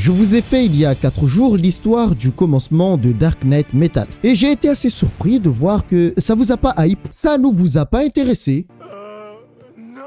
Je vous ai fait il y a 4 jours l'histoire du commencement de Dark Knight Metal. Et j'ai été assez surpris de voir que ça vous a pas hype, ça ne vous a pas intéressé. Non.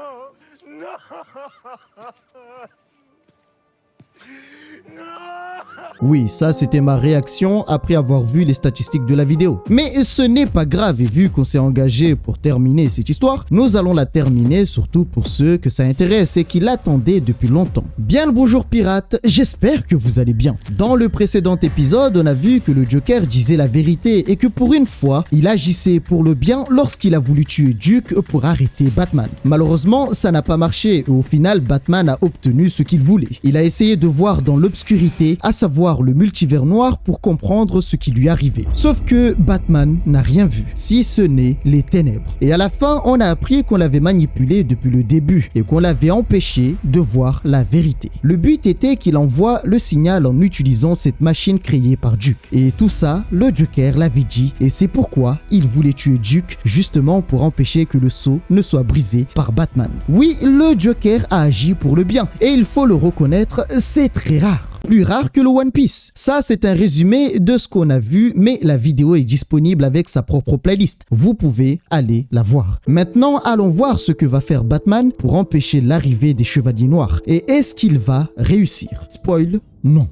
Oui, ça c'était ma réaction après avoir vu les statistiques de la vidéo. Mais ce n'est pas grave et vu qu'on s'est engagé pour terminer cette histoire, nous allons la terminer surtout pour ceux que ça intéresse et qui l'attendaient depuis longtemps. Bien le bonjour pirates, j'espère que vous allez bien. Dans le précédent épisode, on a vu que le Joker disait la vérité et que pour une fois, il agissait pour le bien lorsqu'il a voulu tuer Duke pour arrêter Batman. Malheureusement, ça n'a pas marché et au final, Batman a obtenu ce qu'il voulait. Il a essayé de voir dans l'obscurité, à savoir le multivers noir pour comprendre ce qui lui arrivait. Sauf que Batman n'a rien vu, si ce n'est les ténèbres. Et à la fin, on a appris qu'on l'avait manipulé depuis le début et qu'on l'avait empêché de voir la vérité. Le but était qu'il envoie le signal en utilisant cette machine créée par Duke. Et tout ça, le Joker l'avait dit et c'est pourquoi il voulait tuer Duke justement pour empêcher que le sceau ne soit brisé par Batman. Oui, le Joker a agi pour le bien et il faut le reconnaître, c'est très rare. Plus rare que le One Piece. Ça, c'est un résumé de ce qu'on a vu, mais la vidéo est disponible avec sa propre playlist. Vous pouvez aller la voir. Maintenant, allons voir ce que va faire Batman pour empêcher l'arrivée des Chevaliers Noirs. Et est-ce qu'il va réussir? Spoil, non.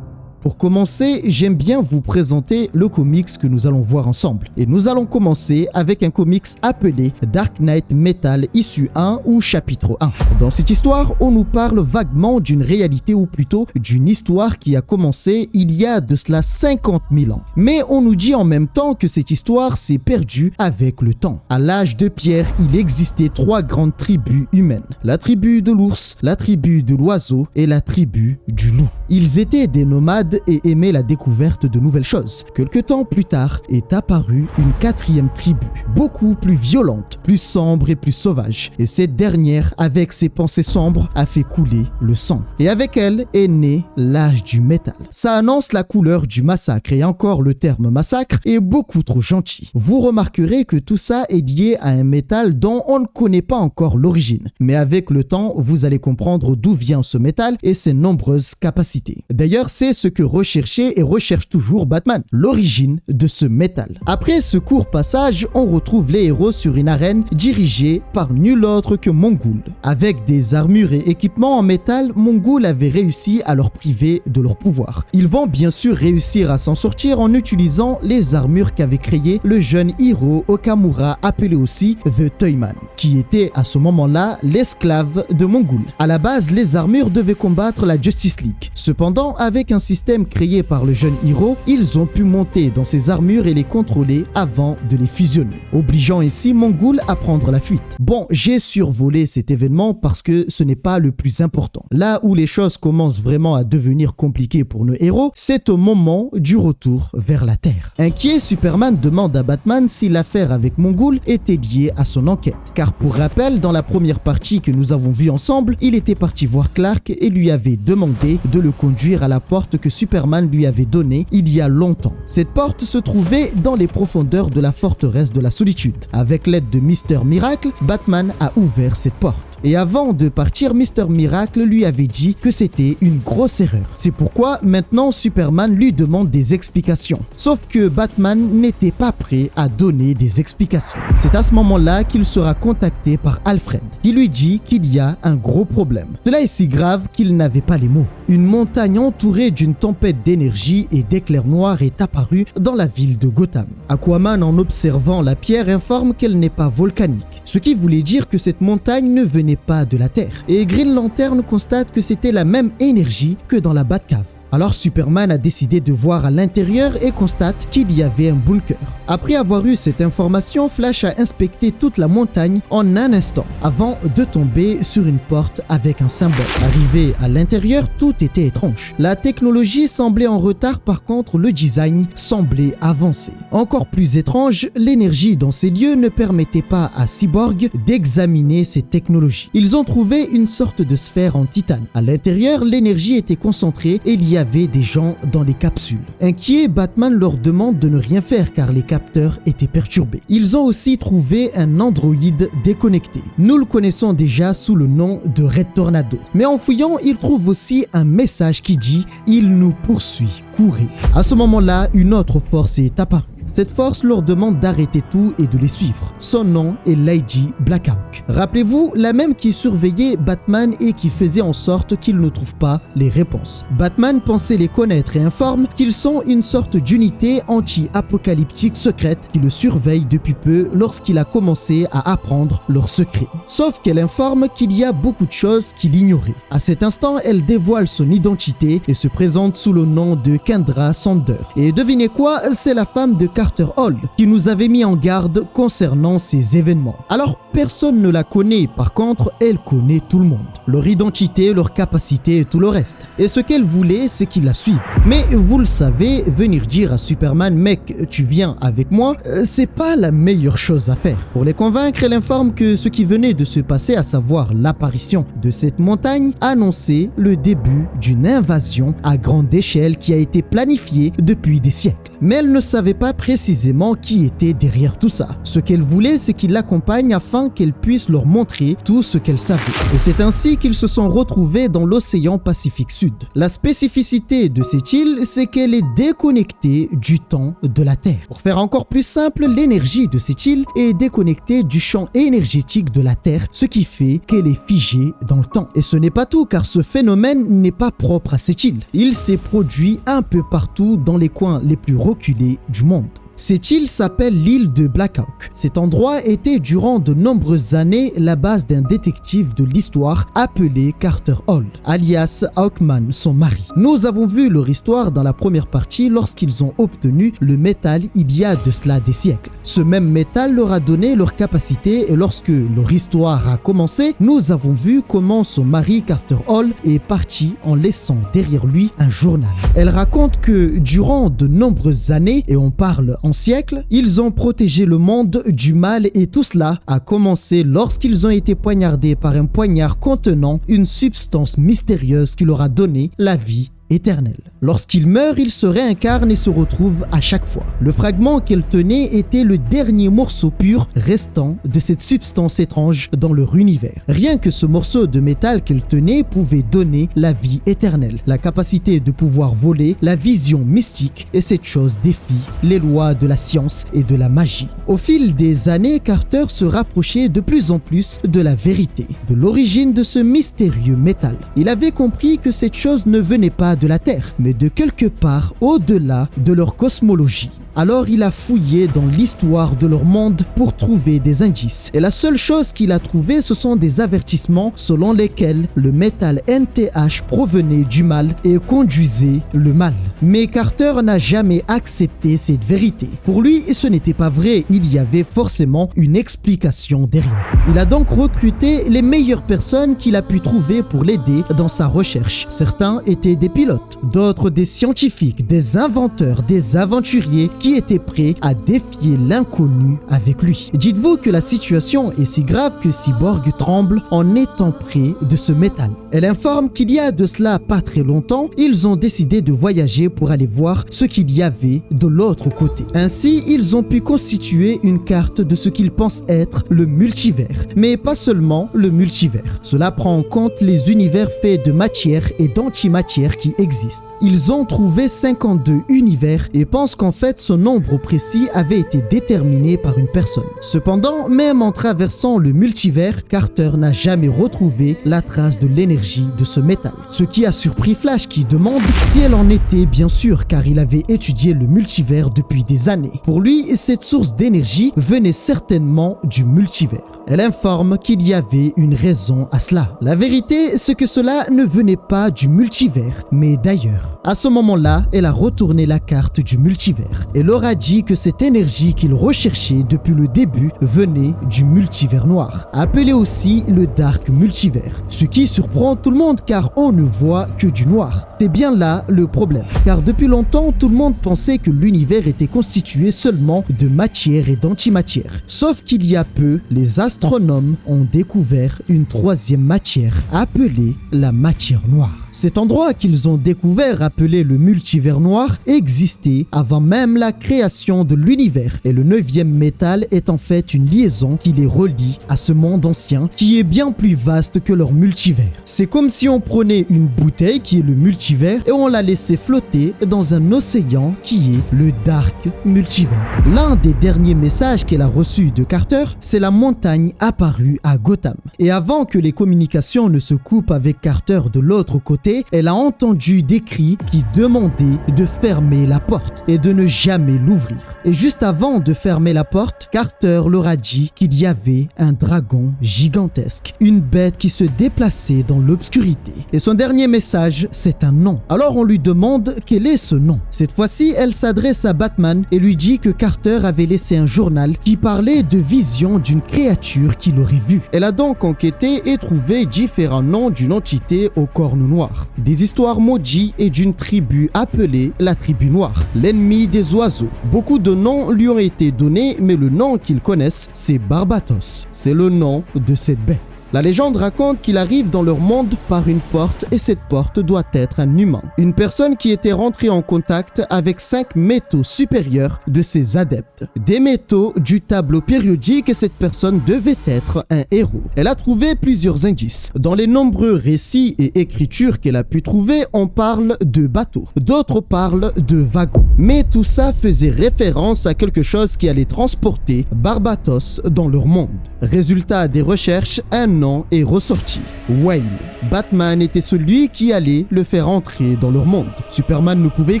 Pour commencer, j'aime bien vous présenter le comics que nous allons voir ensemble. Et nous allons commencer avec un comics appelé Dark Knight Metal issue 1 ou chapitre 1. Dans cette histoire, on nous parle vaguement d'une réalité ou plutôt d'une histoire qui a commencé il y a de cela 50 000 ans. Mais on nous dit en même temps que cette histoire s'est perdue avec le temps. À l'âge de pierre, il existait 3 grandes tribus humaines. La tribu de l'ours, la tribu de l'oiseau et la tribu du loup. Ils étaient des nomades et aimaient la découverte de nouvelles choses. Quelque temps plus tard est apparue une 4e tribu, beaucoup plus violente, plus sombre et plus sauvage. Et cette dernière, avec ses pensées sombres, a fait couler le sang. Et avec elle est né l'âge du métal. Ça annonce la couleur du massacre et encore le terme massacre est beaucoup trop gentil. Vous remarquerez que tout ça est lié à un métal dont on ne connaît pas encore l'origine. Mais avec le temps, vous allez comprendre d'où vient ce métal et ses nombreuses capacités. D'ailleurs, c'est ce que recherchait et recherche toujours Batman, l'origine de ce métal. Après ce court passage, on retrouve les héros sur une arène dirigée par nul autre que Mongul. Avec des armures et équipements en métal, Mongul avait réussi à leur priver de leur pouvoir. Ils vont bien sûr réussir à s'en sortir en utilisant les armures qu'avait créées le jeune Hiro Okamura, appelé aussi The Toyman, qui était à ce moment-là l'esclave de Mongul. À la base, les armures devaient combattre la Justice League. Cependant, avec un système créé par le jeune Hiro, ils ont pu monter dans ces armures et les contrôler avant de les fusionner, obligeant ainsi Mongul à prendre la fuite. Bon, j'ai survolé cet événement parce que ce n'est pas le plus important. Là où les choses commencent vraiment à devenir compliquées pour nos héros, c'est au moment du retour vers la Terre. Inquiet, Superman demande à Batman si l'affaire avec Mongul était liée à son enquête. Car pour rappel, dans la première partie que nous avons vue ensemble, il était parti voir Clark et lui avait demandé de le conduire à la porte que Superman lui avait donnée il y a longtemps. Cette porte se trouvait dans les profondeurs de la forteresse de la solitude. Avec l'aide de Mr. Miracle, Batman a ouvert cette porte. Et avant de partir, Mr. Miracle lui avait dit que c'était une grosse erreur. C'est pourquoi maintenant Superman lui demande des explications. Sauf que Batman n'était pas prêt à donner des explications. C'est à ce moment-là qu'il sera contacté par Alfred, qui lui dit qu'il y a un gros problème. Cela est si grave qu'il n'avait pas les mots. Une montagne entourée d'une tempête d'énergie et d'éclairs noirs est apparue dans la ville de Gotham. Aquaman, en observant la pierre, informe qu'elle n'est pas volcanique, ce qui voulait dire que cette montagne ne venait pas de la Terre. Et Green Lantern constate que c'était la même énergie que dans la Batcave. Alors Superman a décidé de voir à l'intérieur et constate qu'il y avait un bunker. Après avoir eu cette information, Flash a inspecté toute la montagne en un instant avant de tomber sur une porte avec un symbole. Arrivé à l'intérieur, tout était étrange. La technologie semblait en retard, par contre le design semblait avancé. Encore plus étrange, l'énergie dans ces lieux ne permettait pas à Cyborg d'examiner ces technologies. Ils ont trouvé une sorte de sphère en titane. À l'intérieur, l'énergie était concentrée et il y avait avait des gens dans les capsules. Inquiet, Batman leur demande de ne rien faire car les capteurs étaient perturbés. Ils ont aussi trouvé un androïde déconnecté. Nous le connaissons déjà sous le nom de Red Tornado. Mais en fouillant, ils trouvent aussi un message qui dit « Il nous poursuit, courez ». À ce moment-là, une autre force est apparue. Cette force leur demande d'arrêter tout et de les suivre. Son nom est Lady Blackhawk. Rappelez-vous, la même qui surveillait Batman et qui faisait en sorte qu'il ne trouve pas les réponses. Batman pensait les connaître et informe qu'ils sont une sorte d'unité anti-apocalyptique secrète qui le surveille depuis peu lorsqu'il a commencé à apprendre leurs secrets. Sauf qu'elle informe qu'il y a beaucoup de choses qu'il ignorait. À cet instant, elle dévoile son identité et se présente sous le nom de Kendra Sander. Et devinez quoi, c'est la femme de Carter Hall qui nous avait mis en garde concernant ces événements. Alors personne ne la connaît, par contre elle connaît tout le monde, leur identité, leurs capacités et tout le reste. Et ce qu'elle voulait, c'est qu'il la suive. Mais vous le savez, venir dire à Superman mec tu viens avec moi, c'est pas la meilleure chose à faire. Pour les convaincre, elle informe que ce qui venait de se passer, à savoir l'apparition de cette montagne, annonçait le début d'une invasion à grande échelle qui a été planifiée depuis des siècles. Mais elle ne savait pas précisément qui était derrière tout ça. Ce qu'elle voulait, c'est qu'il l'accompagne afin qu'elle puisse leur montrer tout ce qu'elle savait. Et c'est ainsi qu'ils se sont retrouvés dans l'océan Pacifique Sud. La spécificité de cette île, c'est qu'elle est déconnectée du temps de la Terre. Pour faire encore plus simple, l'énergie de cette île est déconnectée du champ énergétique de la Terre, ce qui fait qu'elle est figée dans le temps. Et ce n'est pas tout, car ce phénomène n'est pas propre à cette île. Il s'est produit un peu partout dans les coins les plus reculés du monde. Cette île s'appelle l'île de Blackhawk. Cet endroit était durant de nombreuses années la base d'un détective de l'histoire appelé Carter Hall, alias Hawkman, son mari. Nous avons vu leur histoire dans la première partie lorsqu'ils ont obtenu le métal il y a de cela des siècles. Ce même métal leur a donné leur capacité et lorsque leur histoire a commencé, nous avons vu comment son mari Carter Hall est parti en laissant derrière lui un journal. Elle raconte que durant de nombreuses années, et on parle en siècles, ils ont protégé le monde du mal et tout cela a commencé lorsqu'ils ont été poignardés par un poignard contenant une substance mystérieuse qui leur a donné la vie éternelle. Lorsqu'il meurt, il se réincarne et se retrouve à chaque fois. Le fragment qu'elle tenait était le dernier morceau pur restant de cette substance étrange dans leur univers. Rien que ce morceau de métal qu'elle tenait pouvait donner la vie éternelle, la capacité de pouvoir voler, la vision mystique, et cette chose défie les lois de la science et de la magie. Au fil des années, Carter se rapprochait de plus en plus de la vérité, de l'origine de ce mystérieux métal. Il avait compris que cette chose ne venait pas de la Terre, mais de quelque part au-delà de leur cosmologie. Alors il a fouillé dans l'histoire de leur monde pour trouver des indices. Et la seule chose qu'il a trouvé, ce sont des avertissements selon lesquels le métal NTH provenait du mal et conduisait le mal. Mais Carter n'a jamais accepté cette vérité. Pour lui, ce n'était pas vrai, il y avait forcément une explication derrière. Il a donc recruté les meilleures personnes qu'il a pu trouver pour l'aider dans sa recherche. Certains étaient des pilotes, d'autres des scientifiques, des inventeurs, des aventuriers qui était prêt à défier l'inconnu avec lui. Dites-vous que la situation est si grave que Cyborg tremble en étant près de ce métal. Elle informe qu'il y a de cela pas très longtemps, ils ont décidé de voyager pour aller voir ce qu'il y avait de l'autre côté. Ainsi, ils ont pu constituer une carte de ce qu'ils pensent être le multivers. Mais pas seulement le multivers. Cela prend en compte les univers faits de matière et d'antimatière qui existent. Ils ont trouvé 52 univers et pensent qu'en fait ce nombre précis avait été déterminé par une personne. Cependant, même en traversant le multivers, Carter n'a jamais retrouvé la trace de l'énergie de ce métal. Ce qui a surpris Flash qui demande si elle en était bien sûre car il avait étudié le multivers depuis des années. Pour lui, cette source d'énergie venait certainement du multivers. Elle informe qu'il y avait une raison à cela. La vérité, c'est que cela ne venait pas du multivers, mais d'ailleurs. À ce moment-là, elle a retourné la carte du multivers et leur a dit que cette énergie qu'ils recherchaient depuis le début venait du multivers noir, appelé aussi le Dark Multivers. Ce qui surprend tout le monde car on ne voit que du noir. C'est bien là le problème, car depuis longtemps, tout le monde pensait que l'univers était constitué seulement de matière et d'antimatière. Sauf qu'il y a peu, les astronomes ont découvert une troisième matière appelée la matière noire. Cet endroit qu'ils ont découvert, appelé le multivers noir, existait avant même la création de l'univers. Et le 9e métal est en fait une liaison qui les relie à ce monde ancien qui est bien plus vaste que leur multivers. C'est comme si on prenait une bouteille qui est le multivers et on la laissait flotter dans un océan qui est le Dark Multivers. L'un des derniers messages qu'elle a reçus de Carter, c'est la montagne apparue à Gotham. Et avant que les communications ne se coupent avec Carter de l'autre côté, elle a entendu des cris qui demandaient de fermer la porte et de ne jamais l'ouvrir. Et juste avant de fermer la porte, Carter leur a dit qu'il y avait un dragon gigantesque, une bête qui se déplaçait dans l'obscurité. Et son dernier message, c'est un nom. Alors on lui demande quel est ce nom. Cette fois-ci, elle s'adresse à Batman et lui dit que Carter avait laissé un journal qui parlait de visions d'une créature qu'il aurait vue. Elle a donc enquêté et trouvé différents noms d'une entité aux cornes noires, des histoires maudits et d'une tribu appelée la tribu noire, l'ennemi des oiseaux. Beaucoup de noms lui ont été donnés, mais le nom qu'ils connaissent, c'est Barbatos. C'est le nom de cette bête. La légende raconte qu'il arrive dans leur monde par une porte et cette porte doit être un humain. Une personne qui était rentrée en contact avec 5 métaux supérieurs de ses adeptes. Des métaux du tableau périodique et cette personne devait être un héros. Elle a trouvé plusieurs indices. Dans les nombreux récits et écritures qu'elle a pu trouver, on parle de bateaux. D'autres parlent de wagons. Mais tout ça faisait référence à quelque chose qui allait transporter Barbatos dans leur monde. Résultat des recherches, un nom est ressorti. Wayne. Batman était celui qui allait le faire entrer dans leur monde. Superman ne pouvait y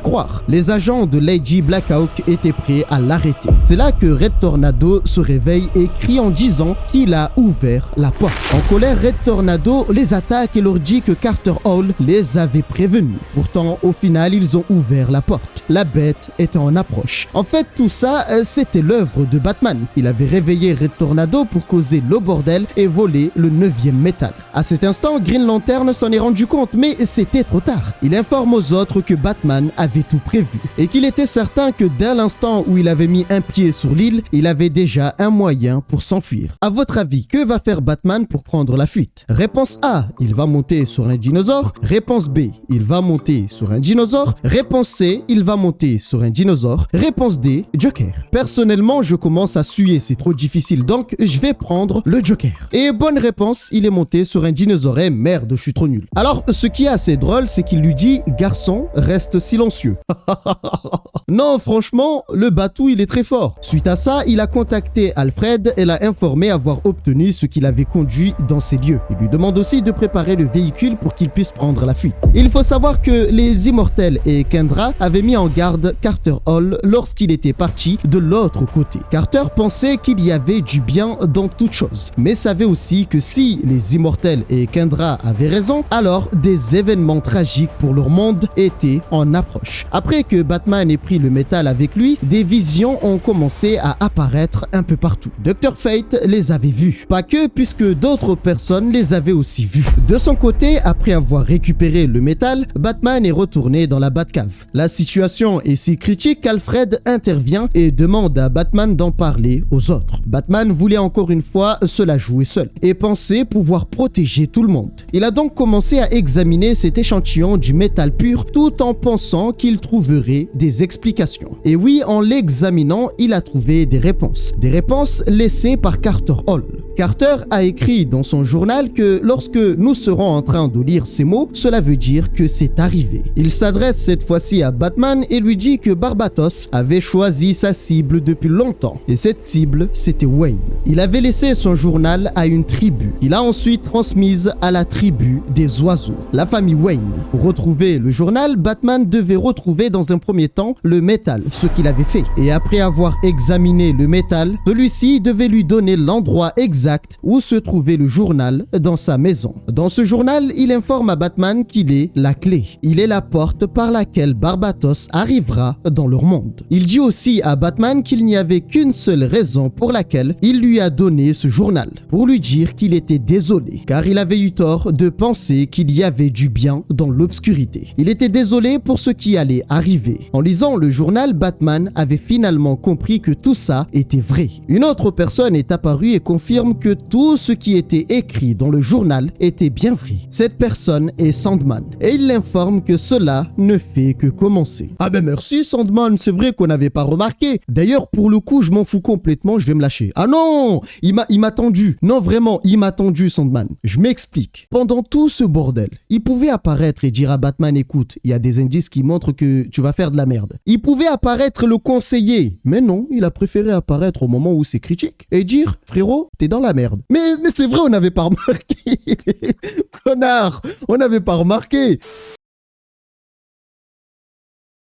croire. Les agents de Lady Blackhawk étaient prêts à l'arrêter. C'est là que Red Tornado se réveille et crie en disant qu'il a ouvert la porte. En colère, Red Tornado les attaque et leur dit que Carter Hall les avait prévenus. Pourtant, au final, ils ont ouvert la porte. La bête était en approche. En fait, tout ça, c'était l'œuvre de Batman. Il avait réveillé Red Tornado pour causer le bordel et voler le 9e métal. À cet instant, Green Lantern s'en est rendu compte, mais c'était trop tard. Il informe aux autres que Batman avait tout prévu et qu'il était certain que dès l'instant où il avait mis un pied sur l'île, il avait déjà un moyen pour s'enfuir. À votre avis, que va faire Batman pour prendre la fuite? Réponse A, il va monter sur un dinosaure. Réponse B, il va monter sur un dinosaure. Réponse C, il va monter sur un dinosaure. Réponse D, Joker. Personnellement, je commence à suer, c'est trop difficile, donc je vais prendre le Joker. Et bonne réponse, il est monté sur un dinosaure. Et merde, je suis trop nul. Alors, ce qui est assez drôle, c'est qu'il lui dit « Garçon, reste silencieux. » Non, franchement, le batou, il est très fort. Suite à ça, il a contacté Alfred et l'a informé avoir obtenu ce qu'il avait conduit dans ces lieux. Il lui demande aussi de préparer le véhicule pour qu'il puisse prendre la fuite. Il faut savoir que les Immortels et Kendra avaient mis en garde Carter Hall lorsqu'il était parti de l'autre côté. Carter pensait qu'il y avait du bien dans toute chose, mais savait aussi que si les Immortels et Kendra avaient raison, alors des événements tragiques pour leur monde étaient en approche. Après que Batman ait pris le métal avec lui, des visions ont commencé à apparaître un peu partout. Dr. Fate les avait vus. Pas que, puisque d'autres personnes les avaient aussi vus. De son côté, après avoir récupéré le métal, Batman est retourné dans la Batcave. La situation est si critique qu'Alfred intervient et demande à Batman d'en parler aux autres. Batman voulait encore une fois se la jouer seul et pensait pouvoir protéger tout le monde. Il a donc commencé à examiner cet échantillon du métal pur tout en pensant qu'il trouverait des explications. Et oui, en l'examinant, il a trouvé des réponses. Des réponses laissées par Carter Hall. Carter a écrit dans son journal que lorsque nous serons en train de lire ces mots, cela veut dire que c'est arrivé. Il s'adresse cette fois-ci à Batman et lui dit que Barbatos avait choisi sa cible depuis longtemps. Et cette cible, c'était Wayne. Il avait laissé son journal à une tribu. Il a ensuite transmise à la tribu des oiseaux, la famille Wayne. Pour retrouver le journal, Batman devait retrouver dans un premier temps le métal, ce qu'il avait fait. Et après avoir examiné le métal, celui-ci devait lui donner l'endroit exact où se trouvait le journal dans sa maison. Dans ce journal, il informe à Batman qu'il est la clé. Il est la porte par laquelle Barbatos arrivera dans leur monde. Il dit aussi à Batman qu'il n'y avait qu'une seule raison pour laquelle il lui a donné ce journal, pour lui dire qu'il était désolé, car il avait eu tort de penser qu'il y avait du bien dans l'obscurité. Il était désolé pour ce qui allait arriver. En lisant le journal, Batman avait finalement compris que tout ça était vrai. Une autre personne est apparue et confirme que tout ce qui était écrit dans le journal était bien vrai. Cette personne est Sandman, et il l'informe que cela ne fait que commencer. Ah ben merci Sandman, c'est vrai qu'on n'avait pas remarqué. D'ailleurs, pour le coup, je m'en fous complètement, je vais me lâcher. Ah non, il m'a tendu. Non, vraiment, il m'a tendu Sandman. Je m'explique. Pendant tout ce bordel, il pouvait apparaître et dire à Batman, écoute, il y a des indices qui montrent que tu vas faire de la merde. Il pouvait apparaître le conseiller, mais non, il a préféré apparaître au moment où c'est critique et dire, frérot, t'es dans la merde. Mais c'est vrai, on n'avait pas remarqué. Connard, on n'avait pas remarqué.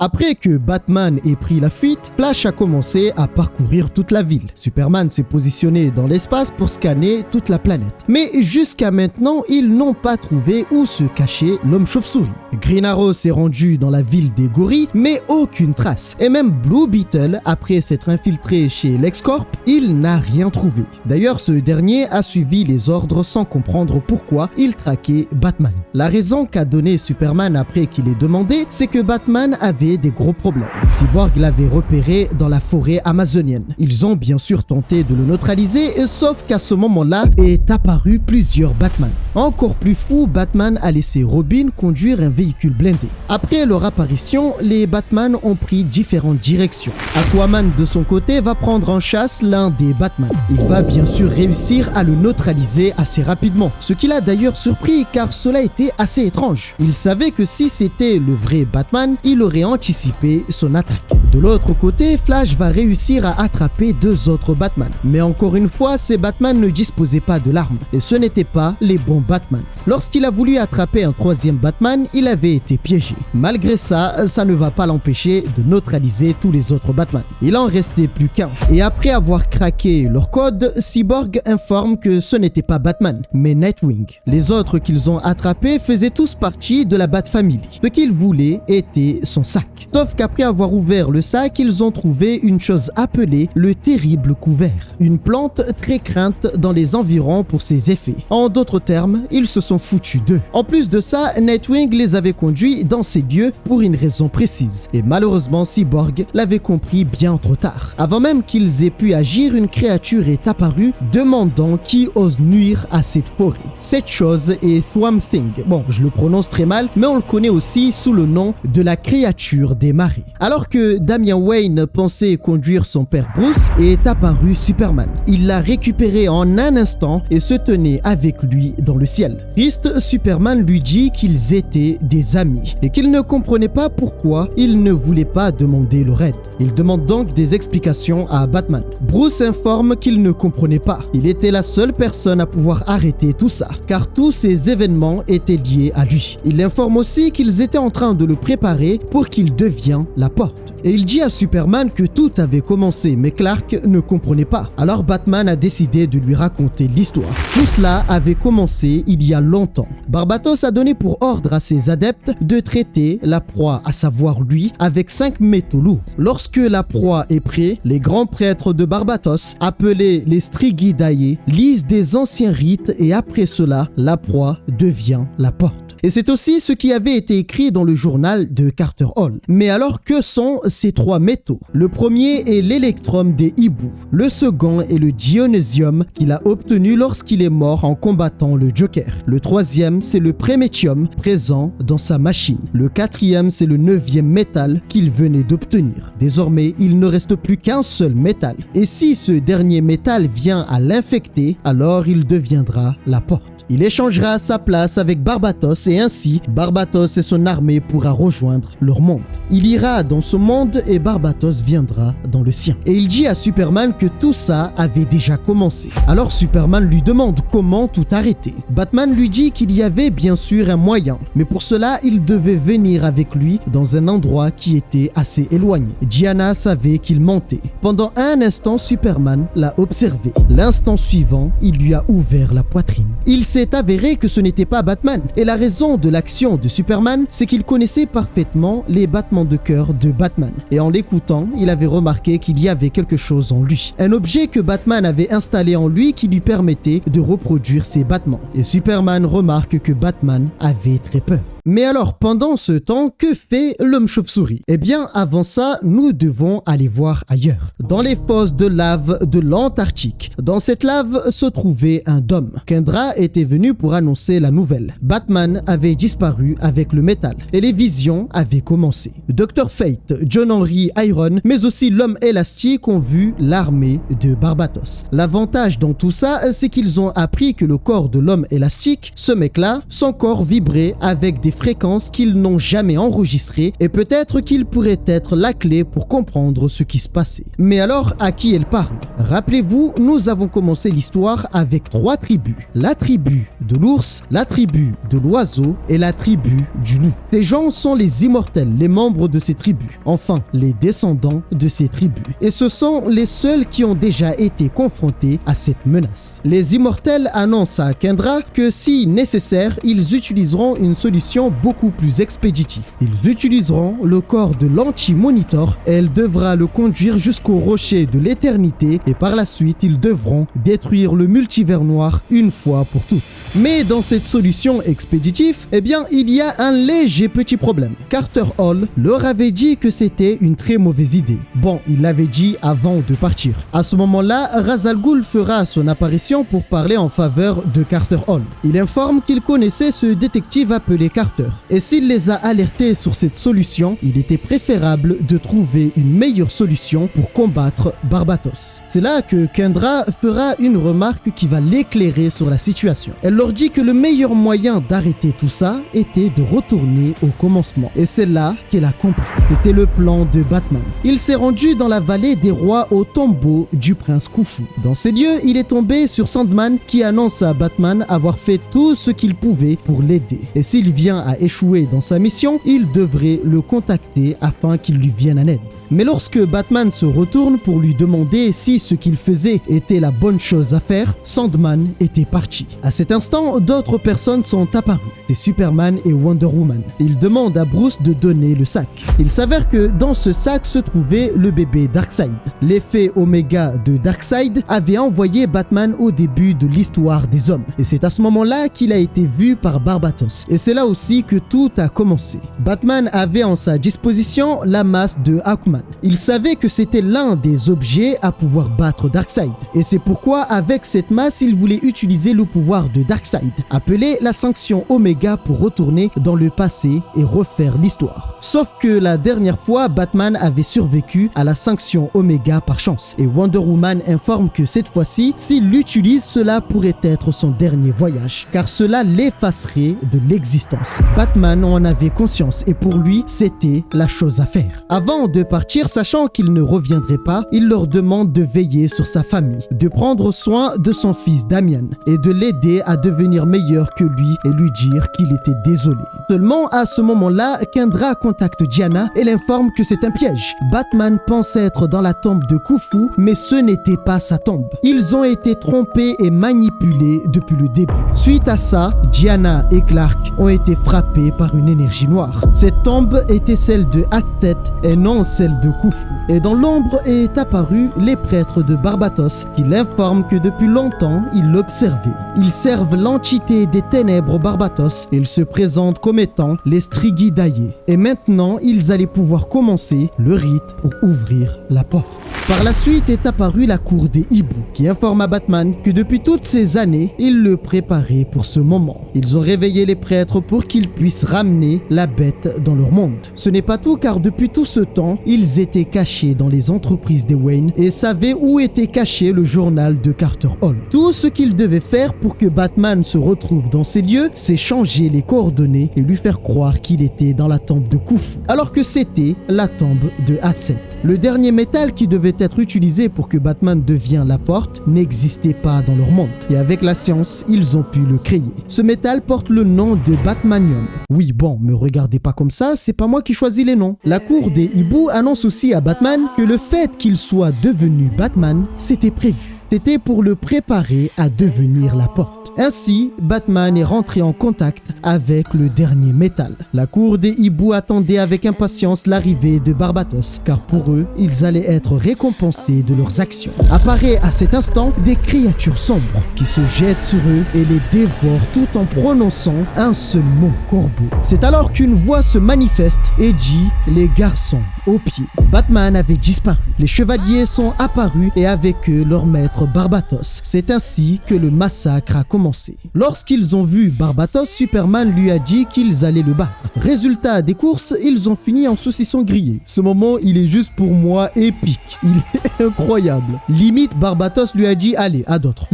Après que Batman ait pris la fuite, Flash a commencé à parcourir toute la ville. Superman s'est positionné dans l'espace pour scanner toute la planète. Mais jusqu'à maintenant, ils n'ont pas trouvé où se cachait l'homme chauve-souris. Green Arrow s'est rendu dans la ville des gorilles, mais aucune trace. Et même Blue Beetle, après s'être infiltré chez LexCorp, il n'a rien trouvé. D'ailleurs, ce dernier a suivi les ordres sans comprendre pourquoi il traquait Batman. La raison qu'a donnée Superman après qu'il ait demandé, c'est que Batman avait des gros problèmes. Cyborg l'avait repéré dans la forêt amazonienne. Ils ont bien sûr tenté de le neutraliser, sauf qu'à ce moment-là est apparu plusieurs Batman. Encore plus fou, Batman a laissé Robin conduire un véhicule blindé. Après leur apparition, les Batman ont pris différentes directions. Aquaman de son côté va prendre en chasse l'un des Batman. Il va bien sûr réussir à le neutraliser assez rapidement, ce qui l'a d'ailleurs surpris car cela était assez étrange. Il savait que si c'était le vrai Batman, il aurait anticiper son attaque. De l'autre côté, Flash va réussir à attraper deux autres Batman. Mais encore une fois, ces Batman ne disposaient pas de l'arme et ce n'étaient pas les bons Batman. Lorsqu'il a voulu attraper un troisième Batman, il avait été piégé. Malgré ça, ça ne va pas l'empêcher de neutraliser tous les autres Batman. Il en restait plus qu'un. Et après avoir craqué leur code, Cyborg informe que ce n'était pas Batman, mais Nightwing. Les autres qu'ils ont attrapés faisaient tous partie de la Bat-Family. Ce qu'ils voulaient était son sac. Sauf qu'après avoir ouvert le sac, ils ont trouvé une chose appelée le terrible couvert. Une plante très crainte dans les environs pour ses effets. En d'autres termes, ils se sont foutus d'eux. En plus de ça, Nightwing les avait conduits dans ces lieux pour une raison précise. Et malheureusement, Cyborg l'avait compris bien trop tard. Avant même qu'ils aient pu agir, une créature est apparue demandant qui ose nuire à cette forêt. Cette chose est Swamp Thing. Bon, je le prononce très mal, mais on le connaît aussi sous le nom de la créature des marais. Alors que Damian Wayne pensait conduire son père Bruce, est apparu Superman. Il l'a récupéré en un instant et se tenait avec lui dans le ciel. Triste, Superman lui dit qu'ils étaient des amis et qu'il ne comprenait pas pourquoi il ne voulait pas demander leur aide. Il demande donc des explications à Batman. Bruce informe qu'il ne comprenait pas. Il était la seule personne à pouvoir arrêter tout ça, car tous ces événements étaient liés à lui. Il informe aussi qu'ils étaient en train de le préparer pour qu'il devienne la porte. Et il dit à Superman que tout avait commencé, mais Clark ne comprenait pas. Alors Batman a décidé de lui raconter l'histoire. Tout cela avait commencé il y a longtemps. Barbatos a donné pour ordre à ses adeptes de traiter la proie, à savoir lui, avec 5 métaux lourds. Lorsque la proie est prête, les grands prêtres de Barbatos, appelés les Strigidae, lisent des anciens rites et après cela, la proie devient la porte. Et c'est aussi ce qui avait été écrit dans le journal de Carter Hall. Mais alors, que sont ces 3 métaux? Le premier est l'électrum des hiboux. Le second est le dionysium qu'il a obtenu lorsqu'il est mort en combattant le Joker. Le troisième, c'est le prémétium présent dans sa machine. Le quatrième, c'est le 9e métal qu'il venait d'obtenir. Désormais, il ne reste plus qu'un seul métal. Et si ce dernier métal vient à l'infecter, alors il deviendra la porte. Il échangera sa place avec Barbatos et ainsi, Barbatos et son armée pourra rejoindre leur monde. Il ira dans ce monde et Barbatos viendra dans le sien. Et il dit à Superman que tout ça avait déjà commencé. Alors Superman lui demande comment tout arrêter. Batman lui dit qu'il y avait bien sûr un moyen, mais pour cela, il devait venir avec lui dans un endroit qui était assez éloigné. Diana savait qu'il mentait. Pendant un instant, Superman l'a observé. L'instant suivant, il lui a ouvert la poitrine. Il s'est avéré que ce n'était pas Batman. Et la raison raison de l'action de Superman, c'est qu'il connaissait parfaitement les battements de cœur de Batman. Et en l'écoutant, il avait remarqué qu'il y avait quelque chose en lui. Un objet que Batman avait installé en lui qui lui permettait de reproduire ses battements. Et Superman remarque que Batman avait très peur. Mais alors, pendant ce temps, que fait l'homme chauve-souris? Eh bien, avant ça, nous devons aller voir ailleurs. Dans les fosses de lave de l'Antarctique. Dans cette lave se trouvait un dôme. Kendra était venu pour annoncer la nouvelle. Batman avait disparu avec le métal et les visions avaient commencé. Dr. Fate, John Henry Iron, mais aussi l'homme élastique ont vu l'armée de Barbatos. L'avantage dans tout ça, c'est qu'ils ont appris que le corps de l'homme élastique, ce mec-là, son corps vibrait avec des fréquences qu'ils n'ont jamais enregistrées et peut-être qu'il pourrait être la clé pour comprendre ce qui se passait. Mais alors, à qui elle parle? Rappelez-vous, nous avons commencé l'histoire avec 3 tribus. La tribu de l'ours, la tribu de l'oiseau et la tribu du loup. Ces gens sont les immortels, les membres de ces tribus. Enfin, les descendants de ces tribus. Et ce sont les seuls qui ont déjà été confrontés à cette menace. Les immortels annoncent à Kendra que si nécessaire, ils utiliseront une solution beaucoup plus expéditive. Ils utiliseront le corps de l'Anti-Monitor et elle devra le conduire jusqu'au rocher de l'éternité et par la suite, ils devront détruire le multivers noir une fois pour toutes. Mais dans cette solution expéditive, eh bien, il y a un léger petit problème. Carter Hall leur avait dit que c'était une très mauvaise idée. Bon, il l'avait dit avant de partir. À ce moment-là, Ra's al Ghul fera son apparition pour parler en faveur de Carter Hall. Il informe qu'il connaissait ce détective appelé Carter. Et s'il les a alertés sur cette solution, il était préférable de trouver une meilleure solution pour combattre Barbatos. C'est là que Kendra fera une remarque qui va l'éclairer sur la situation. Elle leur dit que le meilleur moyen d'arrêter tout ça était de retourner au commencement. Et c'est là qu'elle a compris. C'était le plan de Batman. Il s'est rendu dans la vallée des rois au tombeau du prince Khufu. Dans ces lieux, il est tombé sur Sandman qui annonce à Batman avoir fait tout ce qu'il pouvait pour l'aider. Et s'il vient à échouer dans sa mission, il devrait le contacter afin qu'il lui vienne en aide. Mais lorsque Batman se retourne pour lui demander si ce qu'il faisait était la bonne chose à faire, Sandman était parti. À cet instant, d'autres personnes sont apparues. C'est Superman et Wonder Woman. Ils demandent à Bruce de donner le sac. Il s'avère que dans ce sac se trouvait le bébé Darkseid. L'effet Oméga de Darkseid avait envoyé Batman au début de l'histoire des hommes. Et c'est à ce moment-là qu'il a été vu par Barbatos. Et c'est là aussi que tout a commencé. Batman avait en sa disposition la masse de Hawkman. Il savait que c'était l'un des objets à pouvoir battre Darkseid. Et c'est pourquoi avec cette masse, il voulait utiliser le pouvoir de Darkseid, appelé la sanction Oméga pour retourner dans le passé et refaire l'histoire. Sauf que la dernière fois, Batman avait survécu à la sanction Oméga par chance. Et Wonder Woman informe que cette fois-ci, s'il l'utilise, cela pourrait être son dernier voyage, car cela l'effacerait de l'existence. Batman en avait conscience et pour lui, c'était la chose à faire. Avant de partir, sachant qu'il ne reviendrait pas, il leur demande de veiller sur sa famille, de prendre soin de son fils Damian et de l'aider à devenir meilleur que lui et lui dire qu'il était désolé. Seulement à ce moment-là, Kendra contacte Diana et l'informe que c'est un piège. Batman pense être dans la tombe de Khufu, mais ce n'était pas sa tombe. Ils ont été trompés et manipulés depuis le début. Suite à ça, Diana et Clark ont été frappés par une énergie noire. Cette tombe était celle de Atheth et non celle de Khufu. Et dans l'ombre est apparu les prêtres de Barbatos qui l'informent que depuis longtemps, ils l'observaient. Ils servent l'entité des ténèbres Barbatos et ils se présentent comme étant les Strigidae. Et maintenant, ils allaient pouvoir commencer le rite pour ouvrir la porte. Par la suite est apparue la cour des hiboux qui informe à Batman que depuis toutes ces années, ils le préparaient pour ce moment. Ils ont réveillé les prêtres pour qu'ils puissent ramener la bête dans leur monde. Ce n'est pas tout car depuis tout ce temps, ils étaient cachés dans les entreprises des Wayne et savaient où était caché le journal de Carter Hall. Tout ce qu'ils devaient faire pour que Batman se retrouve dans ces lieux, c'est changer les coordonnées et lui faire croire qu'il était dans la tombe de Khufu, alors que c'était la tombe de Atheth. Le dernier métal qui devait être utilisé pour que Batman devienne la porte n'existait pas dans leur monde. Et avec la science, ils ont pu le créer. Ce métal porte le nom de Batmanium. Oui, bon, me regardez pas comme ça, c'est pas moi qui choisis les noms. La cour des hiboux annonce aussi à Batman que le fait qu'il soit devenu Batman, c'était prévu. été pour le préparer à devenir la porte. Ainsi, Batman est rentré en contact avec le dernier métal. La cour des hiboux attendait avec impatience l'arrivée de Barbatos, car pour eux, ils allaient être récompensés de leurs actions. Apparaît à cet instant des créatures sombres qui se jettent sur eux et les dévorent tout en prononçant un seul mot, corbeau. C'est alors qu'une voix se manifeste et dit « Les garçons, au pied ». Batman avait disparu. Les chevaliers sont apparus et avec eux leur maître Barbatos. C'est ainsi que le massacre a commencé. Lorsqu'ils ont vu Barbatos, Superman lui a dit qu'ils allaient le battre. Résultat des courses, ils ont fini en saucisson grillé. Ce moment, il est juste pour moi épique. Il est incroyable. Limite, Barbatos lui a dit « Allez, à d'autres ».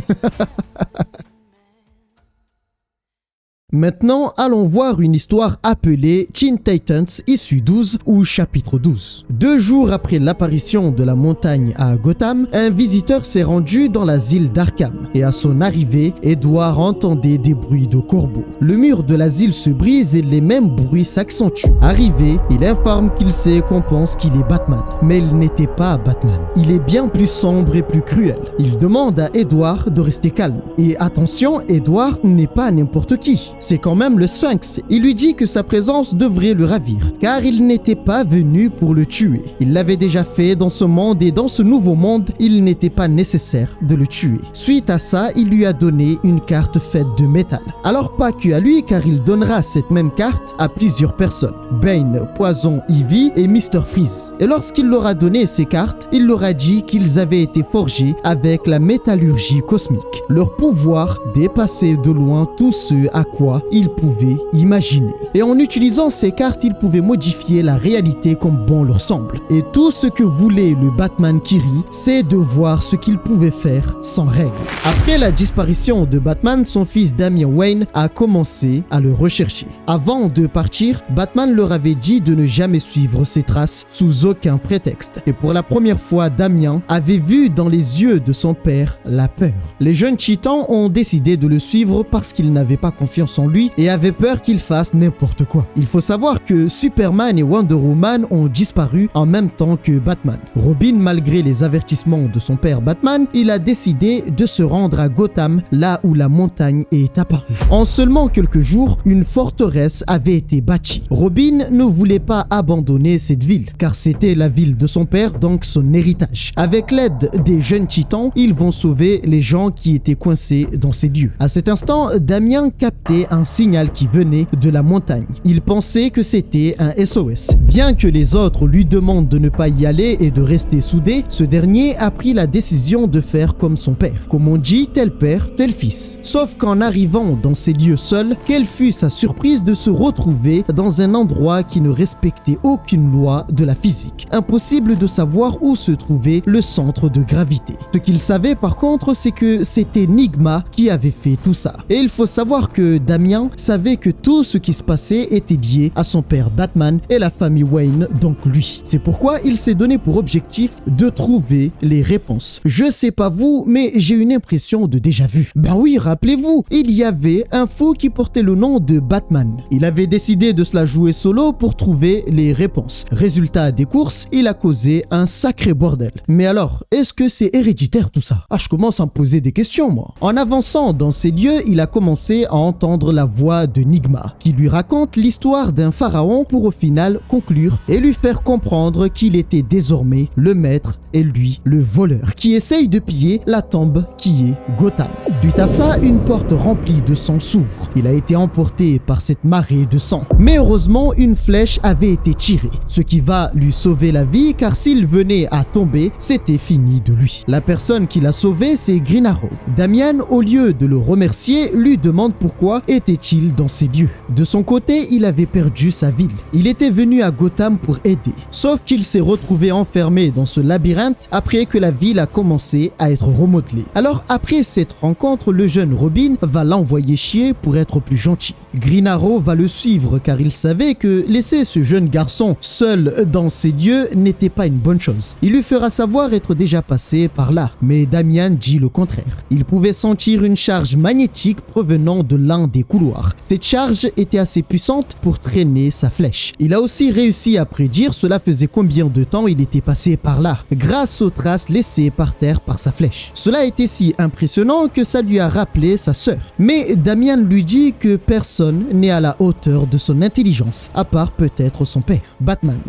Maintenant, allons voir une histoire appelée Teen Titans issue 12 ou chapitre 12. 2 jours après l'apparition de la montagne à Gotham, un visiteur s'est rendu dans l'asile d'Arkham et à son arrivée, Edward entendait des bruits de corbeaux. Le mur de l'asile se brise et les mêmes bruits s'accentuent. Arrivé, il informe qu'il sait qu'on pense qu'il est Batman, mais il n'était pas Batman. Il est bien plus sombre et plus cruel. Il demande à Edward de rester calme. Et attention, Edward n'est pas n'importe qui. C'est quand même le Sphinx. Il lui dit que sa présence devrait le ravir, car il n'était pas venu pour le tuer. Il l'avait déjà fait dans ce monde et dans ce nouveau monde, il n'était pas nécessaire de le tuer. Suite à ça, il lui a donné une carte faite de métal. Alors pas que à lui, car il donnera cette même carte à plusieurs personnes. Bane, Poison, Ivy et Mr. Freeze. Et lorsqu'il leur a donné ces cartes, il leur a dit qu'ils avaient été forgés avec la métallurgie cosmique. Leur pouvoir dépassait de loin tout ce à quoi ils pouvaient imaginer. Et en utilisant ces cartes, ils pouvaient modifier la réalité comme bon leur semble. Et tout ce que voulait le Batman qui rit, c'est de voir ce qu'il pouvait faire sans règle. Après la disparition de Batman, son fils Damian Wayne a commencé à le rechercher. Avant de partir, Batman leur avait dit de ne jamais suivre ses traces sous aucun prétexte. Et pour la première fois, Damian avait vu dans les yeux de son père la peur. Les jeunes titans ont décidé de le suivre parce qu'ils n'avaient pas confiance en lui et avait peur qu'il fasse n'importe quoi. Il faut savoir que Superman et Wonder Woman ont disparu en même temps que Batman. Robin, malgré les avertissements de son père Batman, il a décidé de se rendre à Gotham, là où la montagne est apparue. En seulement quelques jours, une forteresse avait été bâtie. Robin ne voulait pas abandonner cette ville, car c'était la ville de son père, donc son héritage. Avec l'aide des jeunes titans, ils vont sauver les gens qui étaient coincés dans ces lieux. À cet instant, Damian captait un signal qui venait de la montagne. Il pensait que c'était un SOS. Bien que les autres lui demandent de ne pas y aller et de rester soudés, ce dernier a pris la décision de faire comme son père. Comme on dit, tel père, tel fils. Sauf qu'en arrivant dans ces lieux seuls, quelle fut sa surprise de se retrouver dans un endroit qui ne respectait aucune loi de la physique. Impossible de savoir où se trouvait le centre de gravité. Ce qu'il savait par contre, c'est que c'était Nigma qui avait fait tout ça. Et il faut savoir que Damian savait que tout ce qui se passait était lié à son père Batman et la famille Wayne, donc lui. C'est pourquoi il s'est donné pour objectif de trouver les réponses. Je sais pas vous, mais j'ai une impression de déjà-vu. Ben oui, rappelez-vous, il y avait un fou qui portait le nom de Batman. Il avait décidé de se la jouer solo pour trouver les réponses. Résultat des courses, il a causé un sacré bordel. Mais alors, est-ce que c'est héréditaire tout ça? Ah, je commence à me poser des questions, moi. En avançant dans ces lieux, il a commencé à entendre la voix de Nigma, qui lui raconte l'histoire d'un pharaon pour au final conclure et lui faire comprendre qu'il était désormais le maître et lui le voleur, qui essaye de piller la tombe qui est Gotham. Suite à ça, une porte remplie de sang s'ouvre. Il a été emporté par cette marée de sang. Mais heureusement, une flèche avait été tirée, ce qui va lui sauver la vie, car s'il venait à tomber, c'était fini de lui. La personne qui l'a sauvé, c'est Green Arrow. Damian, au lieu de le remercier, lui demande pourquoi était-il dans ces lieux. De son côté, il avait perdu sa ville. Il était venu à Gotham pour aider. Sauf qu'il s'est retrouvé enfermé dans ce labyrinthe après que la ville a commencé à être remodelée. Alors après cette rencontre, le jeune Robin va l'envoyer chier pour être plus gentil. Green Arrow va le suivre car il savait que laisser ce jeune garçon seul dans ces lieux n'était pas une bonne chose. Il lui fera savoir être déjà passé par là, mais Damian dit le contraire. Il pouvait sentir une charge magnétique provenant de l'un des couloirs. Cette charge était assez puissante pour traîner sa flèche. Il a aussi réussi à prédire cela faisait combien de temps il était passé par là, grâce aux traces laissées par terre par sa flèche. Cela était si impressionnant que ça lui a rappelé sa sœur. Mais Damian lui dit que personne n'est à la hauteur de son intelligence, à part peut-être son père, Batman.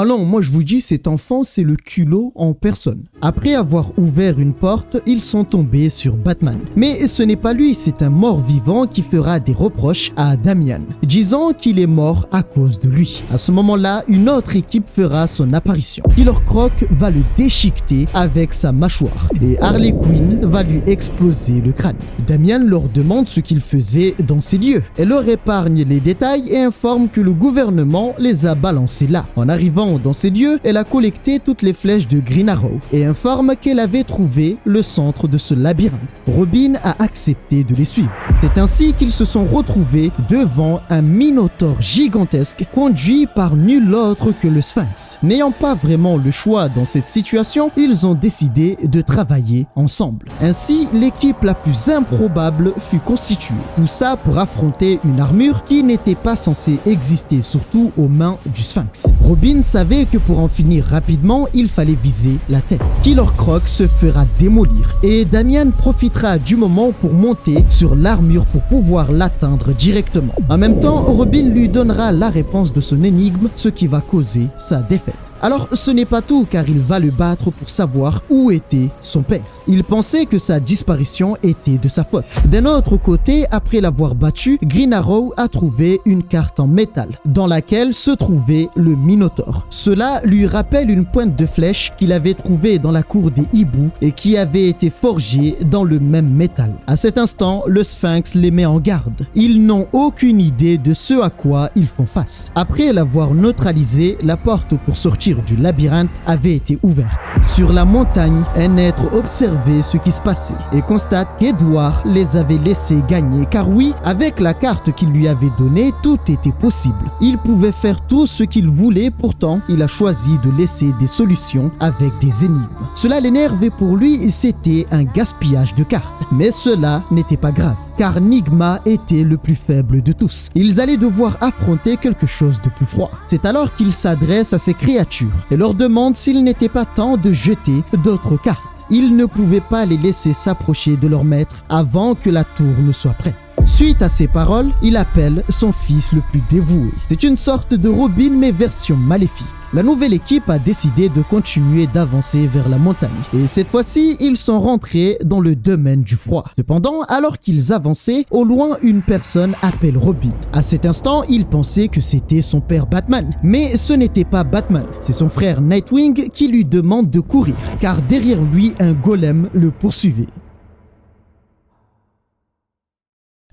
Ah non, moi je vous dis, cet enfant c'est le culot en personne. Après avoir ouvert une porte, ils sont tombés sur Batman. Mais ce n'est pas lui, c'est un mort-vivant qui fera des reproches à Damian, disant qu'il est mort à cause de lui. À ce moment-là, une autre équipe fera son apparition. Killer Croc va le déchiqueter avec sa mâchoire et Harley Quinn va lui exploser le crâne. Damian leur demande ce qu'il faisait dans ces lieux. Elle leur épargne les détails et informe que le gouvernement les a balancés là. En arrivant dans ces lieux, elle a collecté toutes les flèches de Green Arrow et informe qu'elle avait trouvé le centre de ce labyrinthe. Robin a accepté de les suivre. C'est ainsi qu'ils se sont retrouvés devant un minotaure gigantesque conduit par nul autre que le Sphinx. N'ayant pas vraiment le choix dans cette situation, ils ont décidé de travailler ensemble. Ainsi, l'équipe la plus improbable fut constituée. Tout ça pour affronter une armure qui n'était pas censée exister, surtout aux mains du Sphinx. Robin savait que pour en finir rapidement, il fallait viser la tête. Killer Croc se fera démolir et Damian profitera du moment pour monter sur l'armure pour pouvoir l'atteindre directement. En même temps, Robin lui donnera la réponse de son énigme, ce qui va causer sa défaite. Alors ce n'est pas tout car il va le battre pour savoir où était son père. Il pensait que sa disparition était de sa faute. D'un autre côté, après l'avoir battu, Green Arrow a trouvé une carte en métal dans laquelle se trouvait le Minotaure. Cela lui rappelle une pointe de flèche qu'il avait trouvée dans la cour des hiboux et qui avait été forgée dans le même métal. À cet instant, le Sphinx les met en garde. Ils n'ont aucune idée de ce à quoi ils font face. Après l'avoir neutralisé, la porte pour sortir du labyrinthe avait été ouverte. Sur la montagne, un être observait ce qui se passait et constate qu'Edward les avait laissés gagner car oui, avec la carte qu'il lui avait donnée, tout était possible. Il pouvait faire tout ce qu'il voulait, pourtant il a choisi de laisser des solutions avec des énigmes. Cela l'énervait pour lui, c'était un gaspillage de cartes. Mais cela n'était pas grave car Nigma était le plus faible de tous. Ils allaient devoir affronter quelque chose de plus froid. C'est alors qu'il s'adresse à ces créatures et leur demande s'il n'était pas temps de jeter d'autres cartes. Ils ne pouvaient pas les laisser s'approcher de leur maître avant que la tour ne soit prête. Suite à ces paroles, il appelle son fils le plus dévoué. C'est une sorte de Robin mais version maléfique. La nouvelle équipe a décidé de continuer d'avancer vers la montagne. Et cette fois-ci, ils sont rentrés dans le domaine du froid. Cependant, alors qu'ils avançaient, au loin, une personne appelle Robin. À cet instant, il pensait que c'était son père Batman. Mais ce n'était pas Batman. C'est son frère Nightwing qui lui demande de courir, car derrière lui, un golem le poursuivait.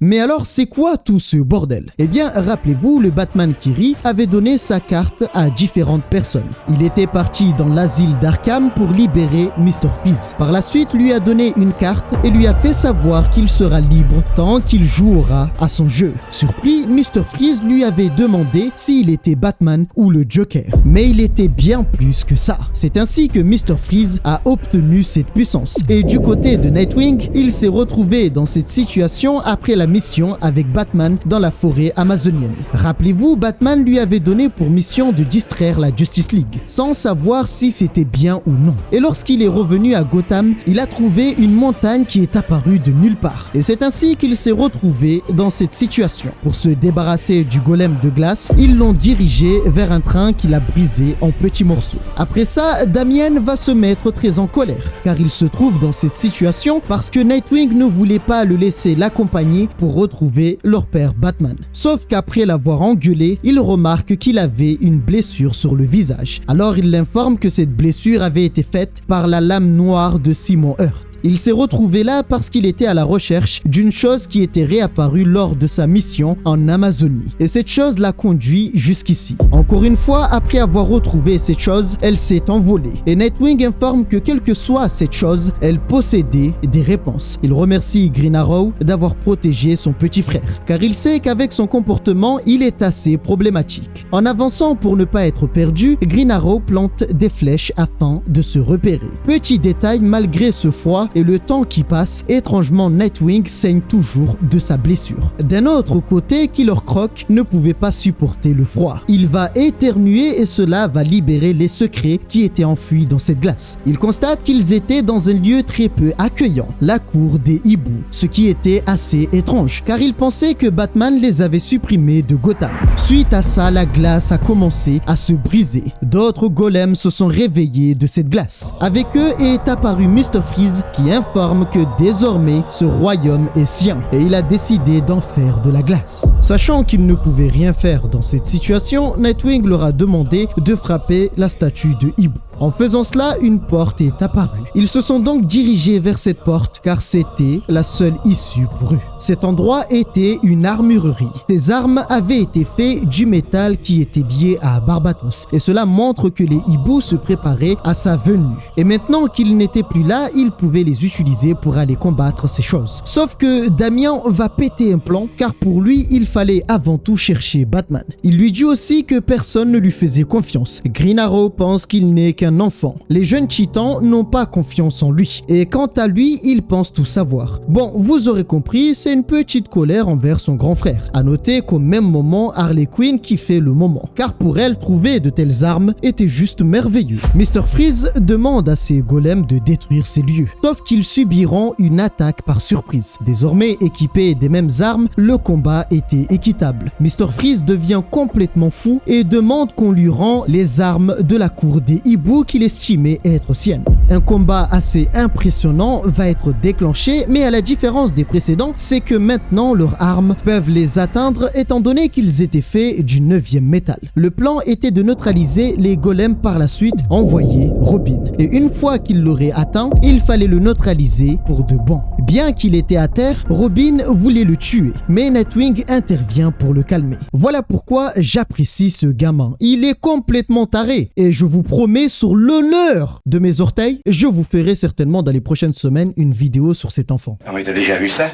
Mais alors, c'est quoi tout ce bordel? Eh bien, rappelez-vous, le Batman qui rit avait donné sa carte à différentes personnes. Il était parti dans l'asile d'Arkham pour libérer Mr. Freeze. Par la suite, lui a donné une carte et lui a fait savoir qu'il sera libre tant qu'il jouera à son jeu. Surpris, Mr. Freeze lui avait demandé s'il était Batman ou le Joker. Mais il était bien plus que ça. C'est ainsi que Mr. Freeze a obtenu cette puissance. Et du côté de Nightwing, il s'est retrouvé dans cette situation après la mission avec Batman dans la forêt amazonienne. Rappelez-vous, Batman lui avait donné pour mission de distraire la Justice League, sans savoir si c'était bien ou non. Et lorsqu'il est revenu à Gotham, il a trouvé une montagne qui est apparue de nulle part. Et c'est ainsi qu'il s'est retrouvé dans cette situation. Pour se débarrasser du golem de glace, ils l'ont dirigé vers un train qu'il a brisé en petits morceaux. Après ça, Damian va se mettre très en colère, car il se trouve dans cette situation parce que Nightwing ne voulait pas le laisser l'accompagner pour retrouver leur père Batman. Sauf qu'après l'avoir engueulé, il remarque qu'il avait une blessure sur le visage. Alors il l'informe que cette blessure avait été faite par la lame noire de Simon Hurt. Il s'est retrouvé là parce qu'il était à la recherche d'une chose qui était réapparue lors de sa mission en Amazonie. Et cette chose l'a conduit jusqu'ici. Encore une fois, après avoir retrouvé cette chose, elle s'est envolée. Et Nightwing informe que quelle que soit cette chose, elle possédait des réponses. Il remercie Green Arrow d'avoir protégé son petit frère, car il sait qu'avec son comportement, il est assez problématique. En avançant pour ne pas être perdu, Green Arrow plante des flèches afin de se repérer. Petit détail, malgré ce froid et le temps qui passe, étrangement Nightwing saigne toujours de sa blessure. D'un autre côté, Killer Croc ne pouvait pas supporter le froid. Il va éternuer et cela va libérer les secrets qui étaient enfouis dans cette glace. Il constate qu'ils étaient dans un lieu très peu accueillant, la cour des hiboux, ce qui était assez étrange car il pensait que Batman les avait supprimés de Gotham. Suite à ça, la glace a commencé à se briser. D'autres golems se sont réveillés de cette glace. Avec eux est apparu Mr. Freeze qui informe que désormais ce royaume est sien et il a décidé d'en faire de la glace. Sachant qu'il ne pouvait rien faire dans cette situation, Nightwing leur a demandé de frapper la statue de hibou. En faisant cela, une porte est apparue. Ils se sont donc dirigés vers cette porte car c'était la seule issue pour eux. Cet endroit était une armurerie. Ces armes avaient été faites du métal qui était lié à Barbatos et cela montre que les hiboux se préparaient à sa venue. Et maintenant qu'ils n'étaient plus là, ils pouvaient les utiliser pour aller combattre ces choses. Sauf que Damian va péter un plan car pour lui, il fallait avant tout chercher Batman. Il lui dit aussi que personne ne lui faisait confiance. Green Arrow pense qu'il n'est qu'un enfant. Les jeunes titans n'ont pas confiance en lui. Et quant à lui, il pense tout savoir. Bon, vous aurez compris, c'est une petite colère envers son grand frère. À noter qu'au même moment, Harley Quinn kiffait le moment. Car pour elle, trouver de telles armes était juste merveilleux. Mr. Freeze demande à ses golems de détruire ces lieux. Sauf qu'ils subiront une attaque par surprise. Désormais équipés des mêmes armes, le combat était équitable. Mr. Freeze devient complètement fou et demande qu'on lui rend les armes de la cour des hiboux qu'il estimait être sienne. Un combat assez impressionnant va être déclenché, mais à la différence des précédents, c'est que maintenant leurs armes peuvent les atteindre étant donné qu'ils étaient faits du 9e métal. Le plan était de neutraliser les golems par la suite, envoyer Robin. Et une fois qu'il l'aurait atteint, il fallait le neutraliser pour de bon. Bien qu'il était à terre, Robin voulait le tuer, mais Nightwing intervient pour le calmer. Voilà pourquoi j'apprécie ce gamin. Il est complètement taré et je vous promets sur l'honneur de mes orteils, je vous ferai certainement dans les prochaines semaines une vidéo sur cet enfant. Ah oui, t'as déjà vu ça?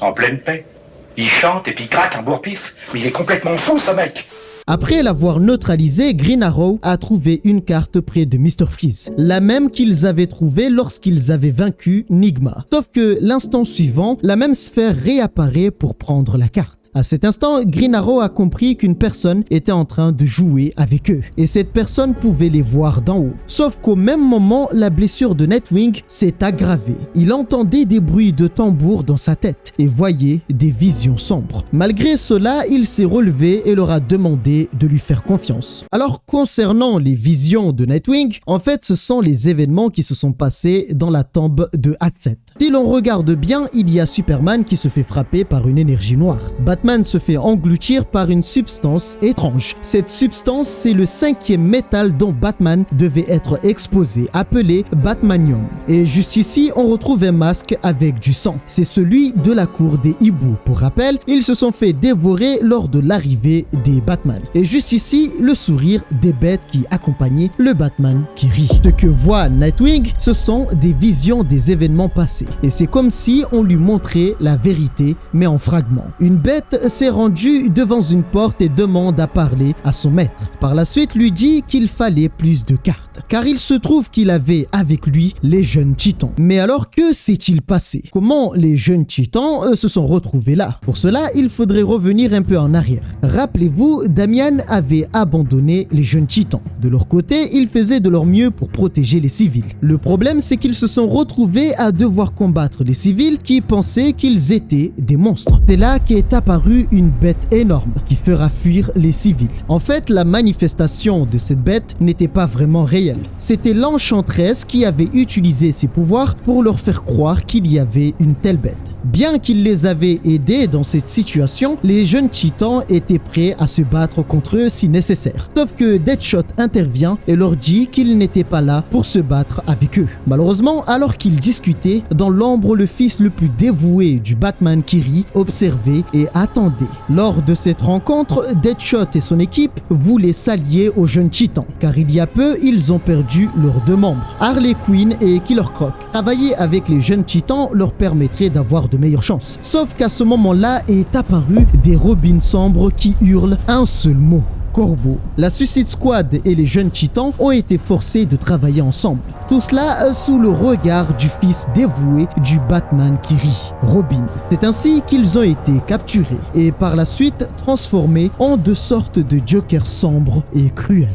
En pleine paix. Il chante et puis il craque un bourre-pif. Mais il est complètement fou, ce mec! Après l'avoir neutralisé, Green Arrow a trouvé une carte près de Mr. Freeze, la même qu'ils avaient trouvée lorsqu'ils avaient vaincu Nigma. Sauf que l'instant suivant, la même sphère réapparaît pour prendre la carte. À cet instant, Green Arrow a compris qu'une personne était en train de jouer avec eux et cette personne pouvait les voir d'en haut. Sauf qu'au même moment, la blessure de Nightwing s'est aggravée. Il entendait des bruits de tambour dans sa tête et voyait des visions sombres. Malgré cela, il s'est relevé et leur a demandé de lui faire confiance. Alors, concernant les visions de Nightwing, en fait, ce sont les événements qui se sont passés dans la tombe de Hatset. Si l'on regarde bien, il y a Superman qui se fait frapper par une énergie noire. Batman se fait engloutir par une substance étrange. Cette substance, c'est le 5e métal dont Batman devait être exposé, appelé Batmanium. Et juste ici, on retrouve un masque avec du sang. C'est celui de la cour des hiboux. Pour rappel, ils se sont fait dévorer lors de l'arrivée des Batman. Et juste ici, le sourire des bêtes qui accompagnaient le Batman qui rit. Ce que voit Nightwing, ce sont des visions des événements passés. Et c'est comme si on lui montrait la vérité, mais en fragments. Une bête s'est rendue devant une porte et demande à parler à son maître. Par la suite, lui dit qu'il fallait plus de cartes, car il se trouve qu'il avait avec lui les jeunes titans. Mais alors, que s'est-il passé? Comment les jeunes titans se sont retrouvés là? Pour cela, il faudrait revenir un peu en arrière. Rappelez-vous, Damian avait abandonné les jeunes titans. De leur côté, ils faisaient de leur mieux pour protéger les civils. Le problème, c'est qu'ils se sont retrouvés à devoir combattre les civils qui pensaient qu'ils étaient des monstres. C'est là qu'est apparue une bête énorme qui fera fuir les civils. En fait, la manifestation de cette bête n'était pas vraiment réelle. C'était l'enchanteresse qui avait utilisé ses pouvoirs pour leur faire croire qu'il y avait une telle bête. Bien qu'ils les avaient aidés dans cette situation, les jeunes titans étaient prêts à se battre contre eux si nécessaire. Sauf que Deadshot intervient et leur dit qu'il n'était pas là pour se battre avec eux. Malheureusement, alors qu'ils discutaient, dans l'ombre, le fils le plus dévoué du Batman Kiri observait et attendait. Lors de cette rencontre, Deadshot et son équipe voulaient s'allier aux jeunes titans, car il y a peu, ils ont perdu leurs 2 membres, Harley Quinn et Killer Croc. Travailler avec les jeunes titans leur permettrait d'avoir de meilleures chances. Sauf qu'à ce moment-là est apparu des Robins sombres qui hurlent un seul mot: Corbeau. La Suicide Squad et les jeunes titans ont été forcés de travailler ensemble. Tout cela sous le regard du fils dévoué du Batman Kiri, Robin. C'est ainsi qu'ils ont été capturés et par la suite transformés en 2 sortes de Jokers sombres et cruels.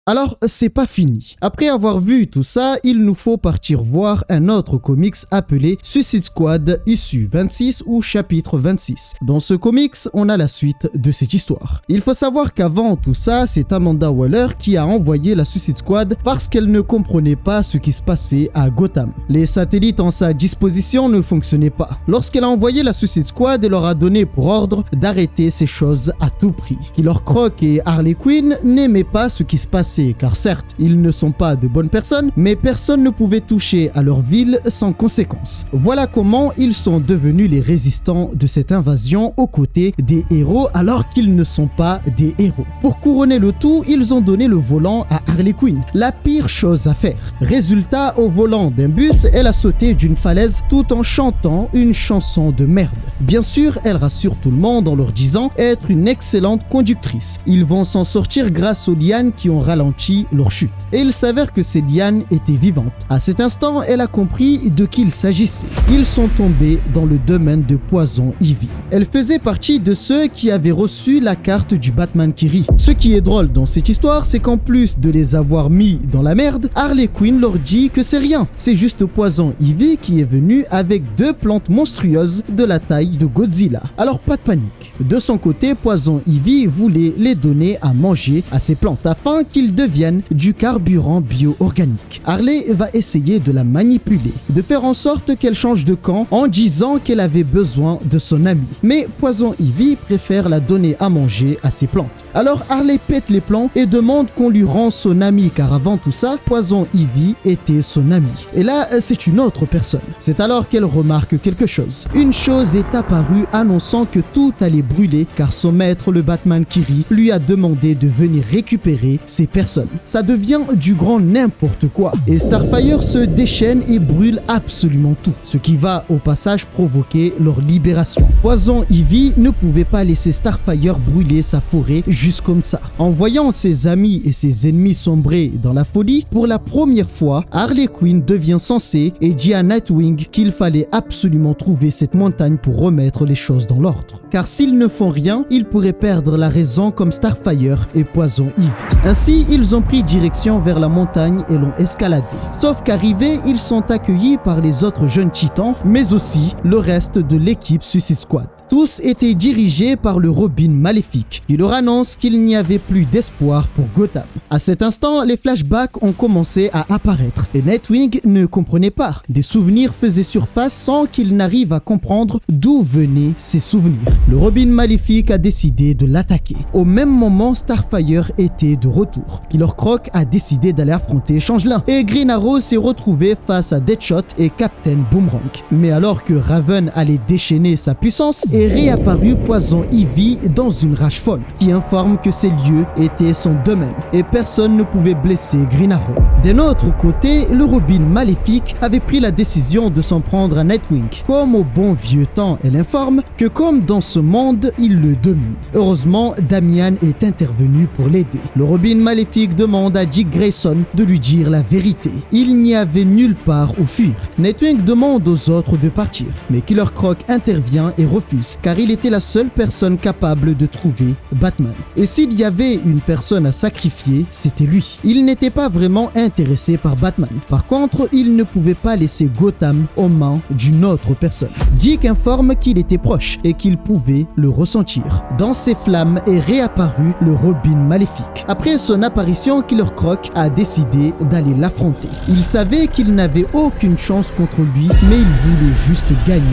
Alors, c'est pas fini. Après avoir vu tout ça, il nous faut partir voir un autre comics appelé Suicide Squad, issue 26 ou chapitre 26. Dans ce comics, on a la suite de cette histoire. Il faut savoir qu'avant tout ça, c'est Amanda Waller qui a envoyé la Suicide Squad parce qu'elle ne comprenait pas ce qui se passait à Gotham. Les satellites en sa disposition ne fonctionnaient pas. Lorsqu'elle a envoyé la Suicide Squad, elle leur a donné pour ordre d'arrêter ces choses à tout prix. Killer Croc et Harley Quinn n'aimaient pas ce qui se passait, car certes, ils ne sont pas de bonnes personnes, mais personne ne pouvait toucher à leur ville sans conséquence. Voilà comment ils sont devenus les résistants de cette invasion aux côtés des héros alors qu'ils ne sont pas des héros. Pour couronner le tout, ils ont donné le volant à Harley Quinn, la pire chose à faire. Résultat, au volant d'un bus, elle a sauté d'une falaise tout en chantant une chanson de merde. Bien sûr, elle rassure tout le monde en leur disant être une excellente conductrice. Ils vont s'en sortir grâce aux lianes qui ont ralenti leur chute. Et il s'avère que ces lianes étaient vivantes. À cet instant, elle a compris de qui il s'agissait. Ils sont tombés dans le domaine de Poison Ivy. Elle faisait partie de ceux qui avaient reçu la carte du Batman Kiri. Ce qui est drôle dans cette histoire, c'est qu'en plus de les avoir mis dans la merde, Harley Quinn leur dit que c'est rien. C'est juste Poison Ivy qui est venu avec 2 plantes monstrueuses de la taille de Godzilla. Alors pas de panique. De son côté, Poison Ivy voulait les donner à manger à ces plantes afin qu'ils deviennent du carburant bio-organique. Harley va essayer de la manipuler, de faire en sorte qu'elle change de camp en disant qu'elle avait besoin de son ami. Mais Poison Ivy préfère la donner à manger à ses plantes. Alors Harley pète les plans et demande qu'on lui rende son ami, car avant tout ça, Poison Ivy était son ami. Et là, c'est une autre personne. C'est alors qu'elle remarque quelque chose. Une chose est apparue annonçant que tout allait brûler car son maître, le Batman Kiri, lui a demandé de venir récupérer ses personnes. Ça devient du grand n'importe quoi et Starfire se déchaîne et brûle absolument tout, ce qui va au passage provoquer leur libération. Poison Ivy ne pouvait pas laisser Starfire brûler sa forêt juste comme ça. En voyant ses amis et ses ennemis sombrer dans la folie, pour la première fois, Harley Quinn devient sensée et dit à Nightwing qu'il fallait absolument trouver cette montagne pour remettre les choses dans l'ordre. Car s'ils ne font rien, ils pourraient perdre la raison comme Starfire et Poison Ivy. Ainsi, ils ont pris direction vers la montagne et l'ont escaladée. Sauf qu'arrivés, ils sont accueillis par les autres jeunes titans, mais aussi le reste de l'équipe Suicide Squad. Tous étaient dirigés par le Robin maléfique, qui leur annonce qu'il n'y avait plus d'espoir pour Gotham. À cet instant, les flashbacks ont commencé à apparaître et Nightwing ne comprenait pas. Des souvenirs faisaient surface sans qu'il n'arrive à comprendre d'où venaient ces souvenirs. Le Robin maléfique a décidé de l'attaquer. Au même moment, Starfire était de retour. Killer Croc a décidé d'aller affronter Changelin et Green Arrow s'est retrouvé face à Deadshot et Captain Boomerang. Mais alors que Raven allait déchaîner sa puissance, est réapparu Poison Ivy dans une rage folle qui informe que ces lieux étaient son domaine et personne ne pouvait blesser Green Arrow. D'un autre côté, le Robin maléfique avait pris la décision de s'en prendre à Nightwing. Comme au bon vieux temps, elle informe que comme dans ce monde, il le domine. Heureusement, Damian est intervenu pour l'aider. Le Robin maléfique demande à Dick Grayson de lui dire la vérité. Il n'y avait nulle part où fuir. Nightwing demande aux autres de partir, mais Killer Croc intervient et refuse. excuse, car il était la seule personne capable de trouver Batman. Et s'il y avait une personne à sacrifier, c'était lui. Il n'était pas vraiment intéressé par Batman. Par contre, il ne pouvait pas laisser Gotham aux mains d'une autre personne. Dick informe qu'il était proche et qu'il pouvait le ressentir. Dans ses flammes est réapparu le Robin maléfique. Après son apparition, Killer Croc a décidé d'aller l'affronter. Il savait qu'il n'avait aucune chance contre lui, mais il voulait juste gagner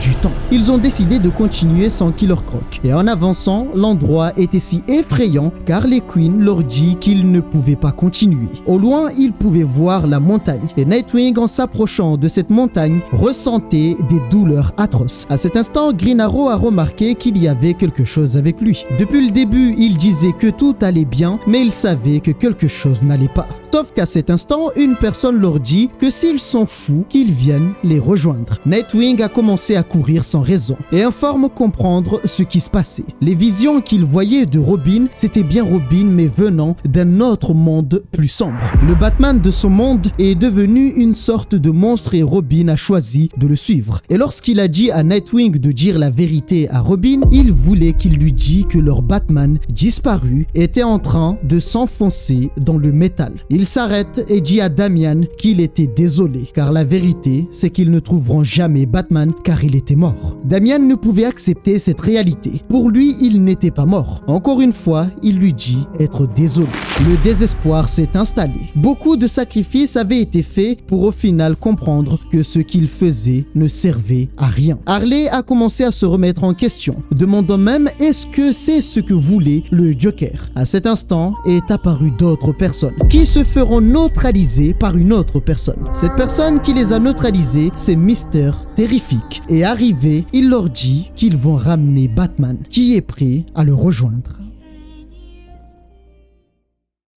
du temps. Ils ont décidé de continuer sans Killer Croc. Et en avançant, l'endroit était si effrayant car Harley Quinn leur dit qu'ils ne pouvaient pas continuer. Au loin, ils pouvaient voir la montagne. Et Nightwing, en s'approchant de cette montagne, ressentait des douleurs atroces. À cet instant, Green Arrow a remarqué qu'il y avait quelque chose avec lui. Depuis le début, il disait que tout allait bien, mais il savait que quelque chose n'allait pas. Sauf qu'à cet instant, une personne leur dit que s'ils sont fous, qu'ils viennent les rejoindre. Nightwing a commencé à courir sans raison et informe comprendre ce qui se passait. Les visions qu'il voyait de Robin, c'était bien Robin mais venant d'un autre monde plus sombre. Le Batman de ce monde est devenu une sorte de monstre et Robin a choisi de le suivre. Et lorsqu'il a dit à Nightwing de dire la vérité à Robin, il voulait qu'il lui dise que leur Batman disparu était en train de s'enfoncer dans le métal. Il s'arrête et dit à Damian qu'il était désolé car la vérité c'est qu'ils ne trouveront jamais Batman car il était mort. Damian ne pouvait accepter cette réalité. Pour lui, il n'était pas mort. Encore une fois, il lui dit être désolé. Le désespoir s'est installé. Beaucoup de sacrifices avaient été faits pour au final comprendre que ce qu'il faisait ne servait à rien. Harley a commencé à se remettre en question, demandant même est-ce que c'est ce que voulait le Joker. À cet instant est apparu d'autres personnes qui se feront neutraliser par une autre personne. Cette personne qui les a neutralisés, c'est Mr. Terrific. Et arrivé, il leur dit qu'ils vont ramener Batman, qui est prêt à le rejoindre.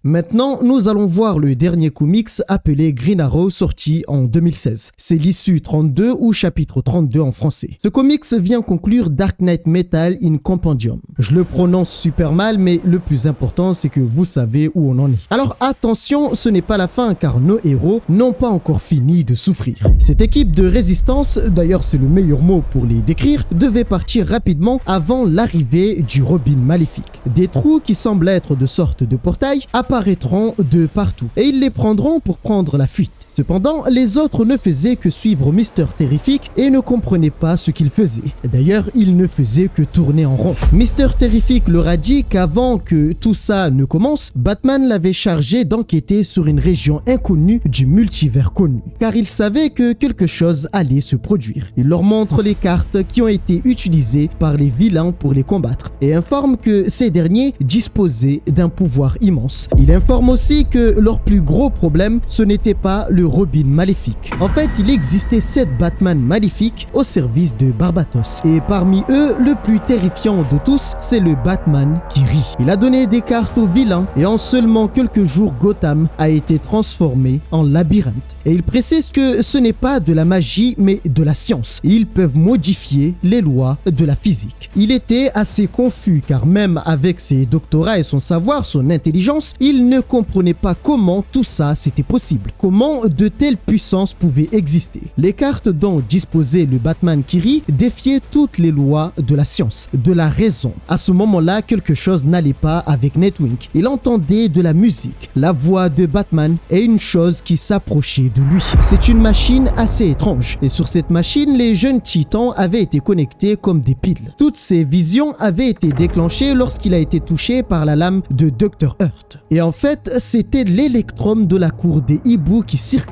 Maintenant, nous allons voir le dernier comics appelé Green Arrow sorti en 2016. C'est l'issue 32 ou chapitre 32 en français. Ce comics vient conclure Dark Knight Metal in Compendium. Je le prononce super mal, mais le plus important, c'est que vous savez où on en est. Alors attention, ce n'est pas la fin car nos héros n'ont pas encore fini de souffrir. Cette équipe de résistance, d'ailleurs c'est le meilleur mot pour les décrire, devait partir rapidement avant l'arrivée du Robin maléfique. Des trous qui semblent être de sorte de portail apparaîtront de partout et ils les prendront pour prendre la fuite. Cependant, les autres ne faisaient que suivre Mr. Terrific et ne comprenaient pas ce qu'il faisait. D'ailleurs, il ne faisait que tourner en rond. Mr. Terrific leur a dit qu'avant que tout ça ne commence, Batman l'avait chargé d'enquêter sur une région inconnue du multivers connu, car il savait que quelque chose allait se produire. Il leur montre les cartes qui ont été utilisées par les vilains pour les combattre et informe que ces derniers disposaient d'un pouvoir immense. Il informe aussi que leur plus gros problème, ce n'était pas le Robin maléfique. En fait, il existait 7 Batman maléfiques au service de Barbatos. Et parmi eux, le plus terrifiant de tous, c'est le Batman qui rit. Il a donné des cartes aux vilains et en seulement quelques jours, Gotham a été transformé en labyrinthe. Et il précise que ce n'est pas de la magie, mais de la science. Ils peuvent modifier les lois de la physique. Il était assez confus car même avec ses doctorats et son savoir, son intelligence, il ne comprenait pas comment tout ça c'était possible. Comment de telles puissances pouvaient exister. Les cartes dont disposait le Batman qui rit défiaient toutes les lois de la science, de la raison. À ce moment-là, quelque chose n'allait pas avec Nightwing. Il entendait de la musique, la voix de Batman et une chose qui s'approchait de lui. C'est une machine assez étrange. Et sur cette machine, les jeunes titans avaient été connectés comme des piles. Toutes ces visions avaient été déclenchées lorsqu'il a été touché par la lame de Dr. Hurt. Et en fait, c'était l'électrum de la cour des hiboux qui circulait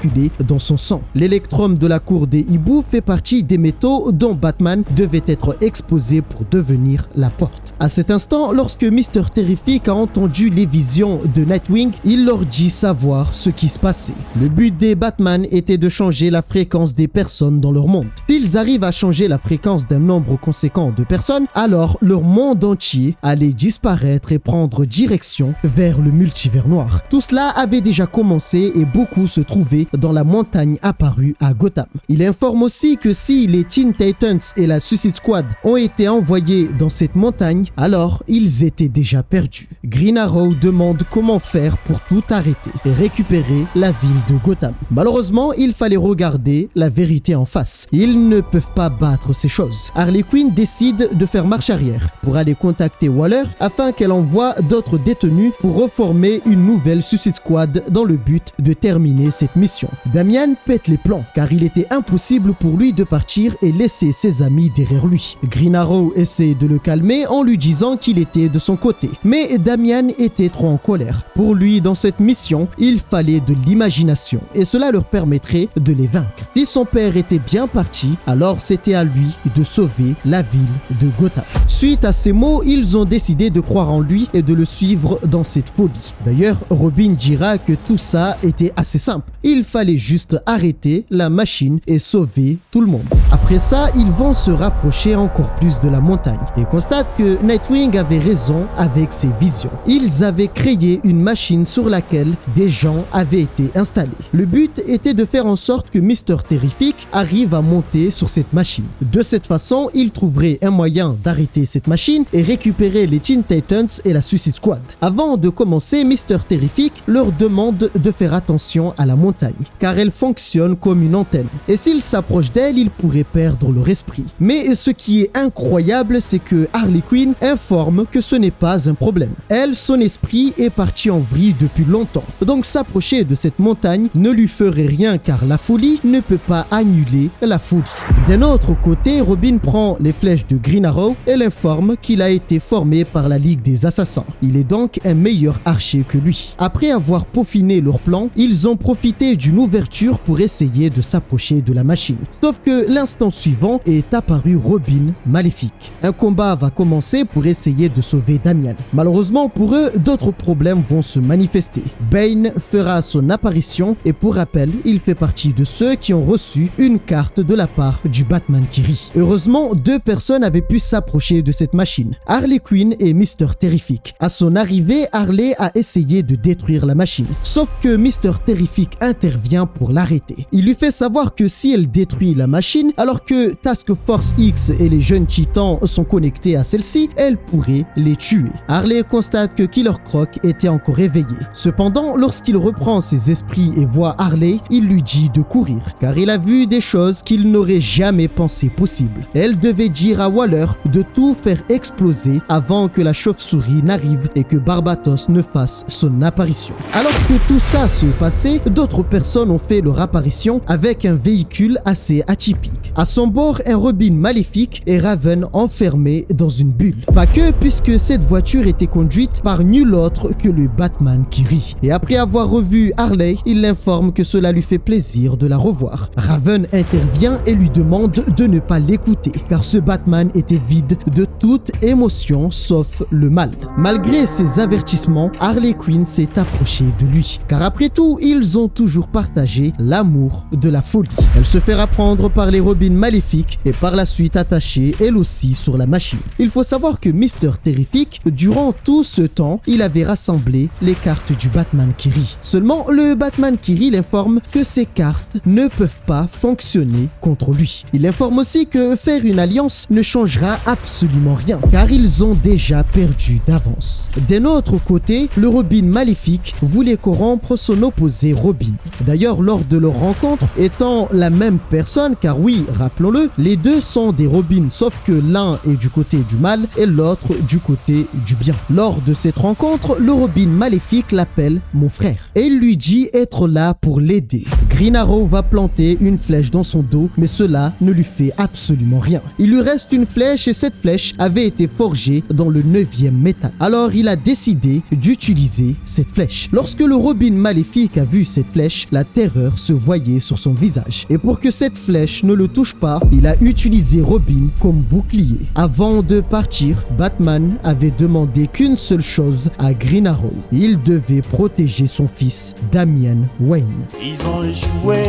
dans son sang. L'électrum de la cour des hiboux fait partie des métaux dont Batman devait être exposé pour devenir la porte. À cet instant, lorsque Mr. Terrific a entendu les visions de Nightwing, il leur dit savoir ce qui se passait. Le but des Batman était de changer la fréquence des personnes dans leur monde. S'ils arrivent à changer la fréquence d'un nombre conséquent de personnes, alors leur monde entier allait disparaître et prendre direction vers le multivers noir. Tout cela avait déjà commencé et beaucoup se trouvaient trouver dans la montagne apparue à Gotham. Il informe aussi que si les Teen Titans et la Suicide Squad ont été envoyés dans cette montagne, alors ils étaient déjà perdus. Green Arrow demande comment faire pour tout arrêter et récupérer la ville de Gotham. Malheureusement, il fallait regarder la vérité en face. Ils ne peuvent pas battre ces choses. Harley Quinn décide de faire marche arrière pour aller contacter Waller afin qu'elle envoie d'autres détenus pour reformer une nouvelle Suicide Squad dans le but de terminer cette mission. Damian pète les plans car il était impossible pour lui de partir et laisser ses amis derrière lui. Green Arrow essaie de le calmer en lui disant qu'il était de son côté. Mais Damian était trop en colère. Pour lui, dans cette mission, il fallait de l'imagination et cela leur permettrait de les vaincre. Si son père était bien parti, alors c'était à lui de sauver la ville de Gotham. Suite à ces mots, ils ont décidé de croire en lui et de le suivre dans cette folie. D'ailleurs, Robin dira que tout ça était assez simple. Il fallait juste arrêter la machine et sauver tout le monde. Après ça, ils vont se rapprocher encore plus de la montagne et constatent que Nightwing avait raison avec ses visions. Ils avaient créé une machine sur laquelle des gens avaient été installés. Le but était de faire en sorte que Mr. Terrific arrive à monter sur cette machine. De cette façon, ils trouveraient un moyen d'arrêter cette machine et récupérer les Teen Titans et la Suicide Squad. Avant de commencer, Mr. Terrific leur demande de faire attention à la montagne, car elle fonctionne comme une antenne. Et s'ils s'approchent d'elle, ils pourraient perdre leur esprit. Mais ce qui est incroyable, c'est que Harley Quinn informe que ce n'est pas un problème. Elle, son esprit est parti en vrille depuis longtemps. Donc s'approcher de cette montagne ne lui ferait rien car la folie ne peut pas annuler la folie. D'un autre côté, Robin prend les flèches de Green Arrow et l'informe qu'il a été formé par la Ligue des Assassins. Il est donc un meilleur archer que lui. Après avoir peaufiné leur plan, ils ont profité d'une ouverture pour essayer de s'approcher de la machine. Sauf que l'instant suivant est apparu Robin maléfique. Un combat va commencer pour essayer de sauver Damian. Malheureusement pour eux, d'autres problèmes vont se manifester. Bane fera son apparition et pour rappel, il fait partie de ceux qui ont reçu une carte de la part du Batman qui rit. Heureusement, deux personnes avaient pu s'approcher de cette machine, Harley Quinn et Mr. Terrific. À son arrivée, Harley a essayé de détruire la machine. Sauf que Mr. Terrific intervient pour l'arrêter. Il lui fait savoir que si elle détruit la machine, alors que Task Force X et les jeunes titans sont connectés à celle-ci, elle pourrait les tuer. Harley constate que Killer Croc était encore éveillé. Cependant, lorsqu'il reprend ses esprits et voit Harley, il lui dit de courir, car il a vu des choses qu'il n'aurait jamais pensé possible. Elle devait dire à Waller de tout faire exploser avant que la chauve-souris n'arrive et que Barbatos ne fasse son apparition. Alors que tout ça se passait, d'autres personnes ont fait leur apparition avec un véhicule assez atypique. À son bord, un Robin maléfique et Raven enfermé dans une bulle. Pas que, puisque cette voiture était conduite par nul autre que le Batman qui rit. Et après avoir revu Harley, il l'informe que cela lui fait plaisir de la revoir. Raven intervient et lui demande de ne pas l'écouter, car ce Batman était vide de toute émotion sauf le mal. Malgré ces avertissements, Harley Quinn s'est approchée de lui, car après tout, ils ont toujours partagé l'amour de la folie. Elle se fera prendre par les Robins maléfiques et par la suite attachée elle aussi sur la machine. Il faut savoir que Mr. Terrific, durant tout ce temps, il avait rassemblé les cartes du Batman qui rit. Seulement, le Batman qui rit l'informe que ces cartes ne peuvent pas fonctionner contre lui. Il informe aussi que faire une alliance ne changera absolument rien, car ils ont déjà perdu d'avance. D'un autre côté, le Robin maléfique voulait corrompre son opposé Robin. D'ailleurs, lors de leur rencontre, étant la même personne, car oui, rappelons-le, les deux sont des Robins, sauf que l'un est du côté du mal et l'autre du côté du bien. Lors de cette rencontre, le Robin maléfique l'appelle mon frère et il lui dit être là pour l'aider. Green Arrow va planter une flèche dans son dos, mais cela ne lui fait absolument rien. Il lui reste une flèche et cette flèche avait été forgée dans le 9e métal. Alors il a décidé d'utiliser cette flèche. Lorsque le Robin maléfique a vu cette flèche, la terreur se voyait sur son visage. Et pour que cette flèche ne le touche pas, il a utilisé Robin comme bouclier. Avant de partir, Batman avait demandé qu'une seule chose à Green Arrow. Il devait protéger son fils, Damian Wayne. Ils ont échoué.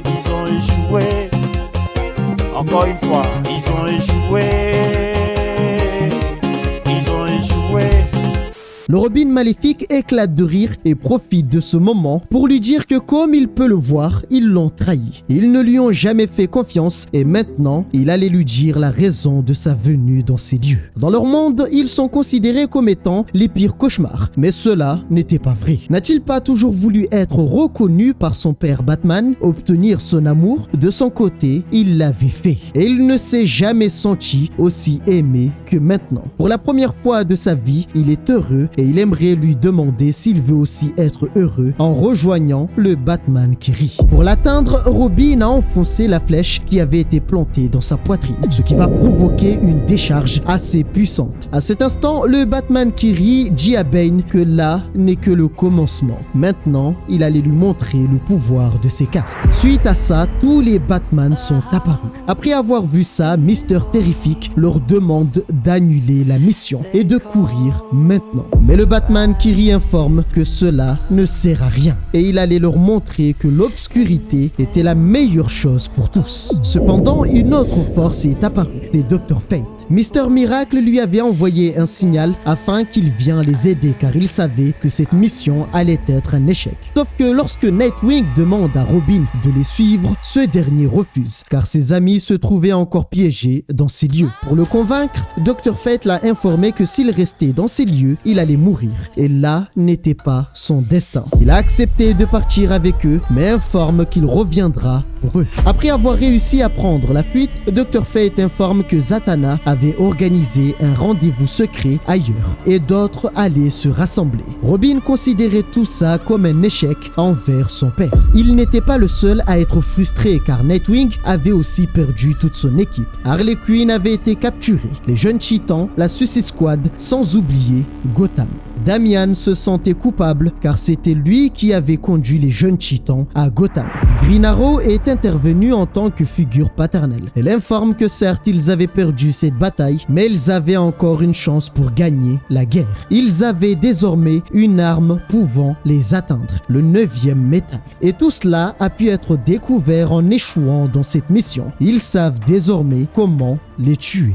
Ils ont échoué. Encore une fois, ils ont échoué. Ils ont échoué. Le Robin maléfique éclate de rire et profite de ce moment pour lui dire que comme il peut le voir, ils l'ont trahi. Ils ne lui ont jamais fait confiance et maintenant, il allait lui dire la raison de sa venue dans ces lieux. Dans leur monde, ils sont considérés comme étant les pires cauchemars, mais cela n'était pas vrai. N'a-t-il pas toujours voulu être reconnu par son père Batman, obtenir son amour? De son côté, il l'avait fait et il ne s'est jamais senti aussi aimé que maintenant. Pour la première fois de sa vie, il est heureux et il aimerait lui demander s'il veut aussi être heureux en rejoignant le Batman qui rit. Pour l'atteindre, Robin a enfoncé la flèche qui avait été plantée dans sa poitrine, ce qui va provoquer une décharge assez puissante. À cet instant, le Batman qui rit dit à Bane que là n'est que le commencement. Maintenant, il allait lui montrer le pouvoir de ses cartes. Suite à ça, tous les Batman sont apparus. Après avoir vu ça, Mr. Terrific leur demande d'annuler la mission et de courir maintenant. Mais le Batman qui rit informe que cela ne sert à rien et il allait leur montrer que l'obscurité était la meilleure chose pour tous. Cependant, une autre force est apparue, c'est Dr. Fate. Mr. Miracle lui avait envoyé un signal afin qu'il vienne les aider car il savait que cette mission allait être un échec. Sauf que lorsque Nightwing demande à Robin de les suivre, ce dernier refuse car ses amis se trouvaient encore piégés dans ces lieux. Pour le convaincre, Dr. Fate l'a informé que s'il restait dans ces lieux, il allait mourir. Et là n'était pas son destin. Il a accepté de partir avec eux, mais informe qu'il reviendra pour eux. Après avoir réussi à prendre la fuite, Dr. Fate informe que Zatanna avait organisé un rendez-vous secret ailleurs et d'autres allaient se rassembler. Robin considérait tout ça comme un échec envers son père. Il n'était pas le seul à être frustré car Nightwing avait aussi perdu toute son équipe. Harley Quinn avait été capturée, les jeunes Titans, la Suicide Squad, sans oublier Gotham. Damian se sentait coupable car c'était lui qui avait conduit les jeunes Titans à Gotham. Green Arrow est intervenu en tant que figure paternelle. Elle informe que certes ils avaient perdu cette bataille, mais ils avaient encore une chance pour gagner la guerre. Ils avaient désormais une arme pouvant les atteindre, le 9e métal. Et tout cela a pu être découvert en échouant dans cette mission. Ils savent désormais comment les tuer.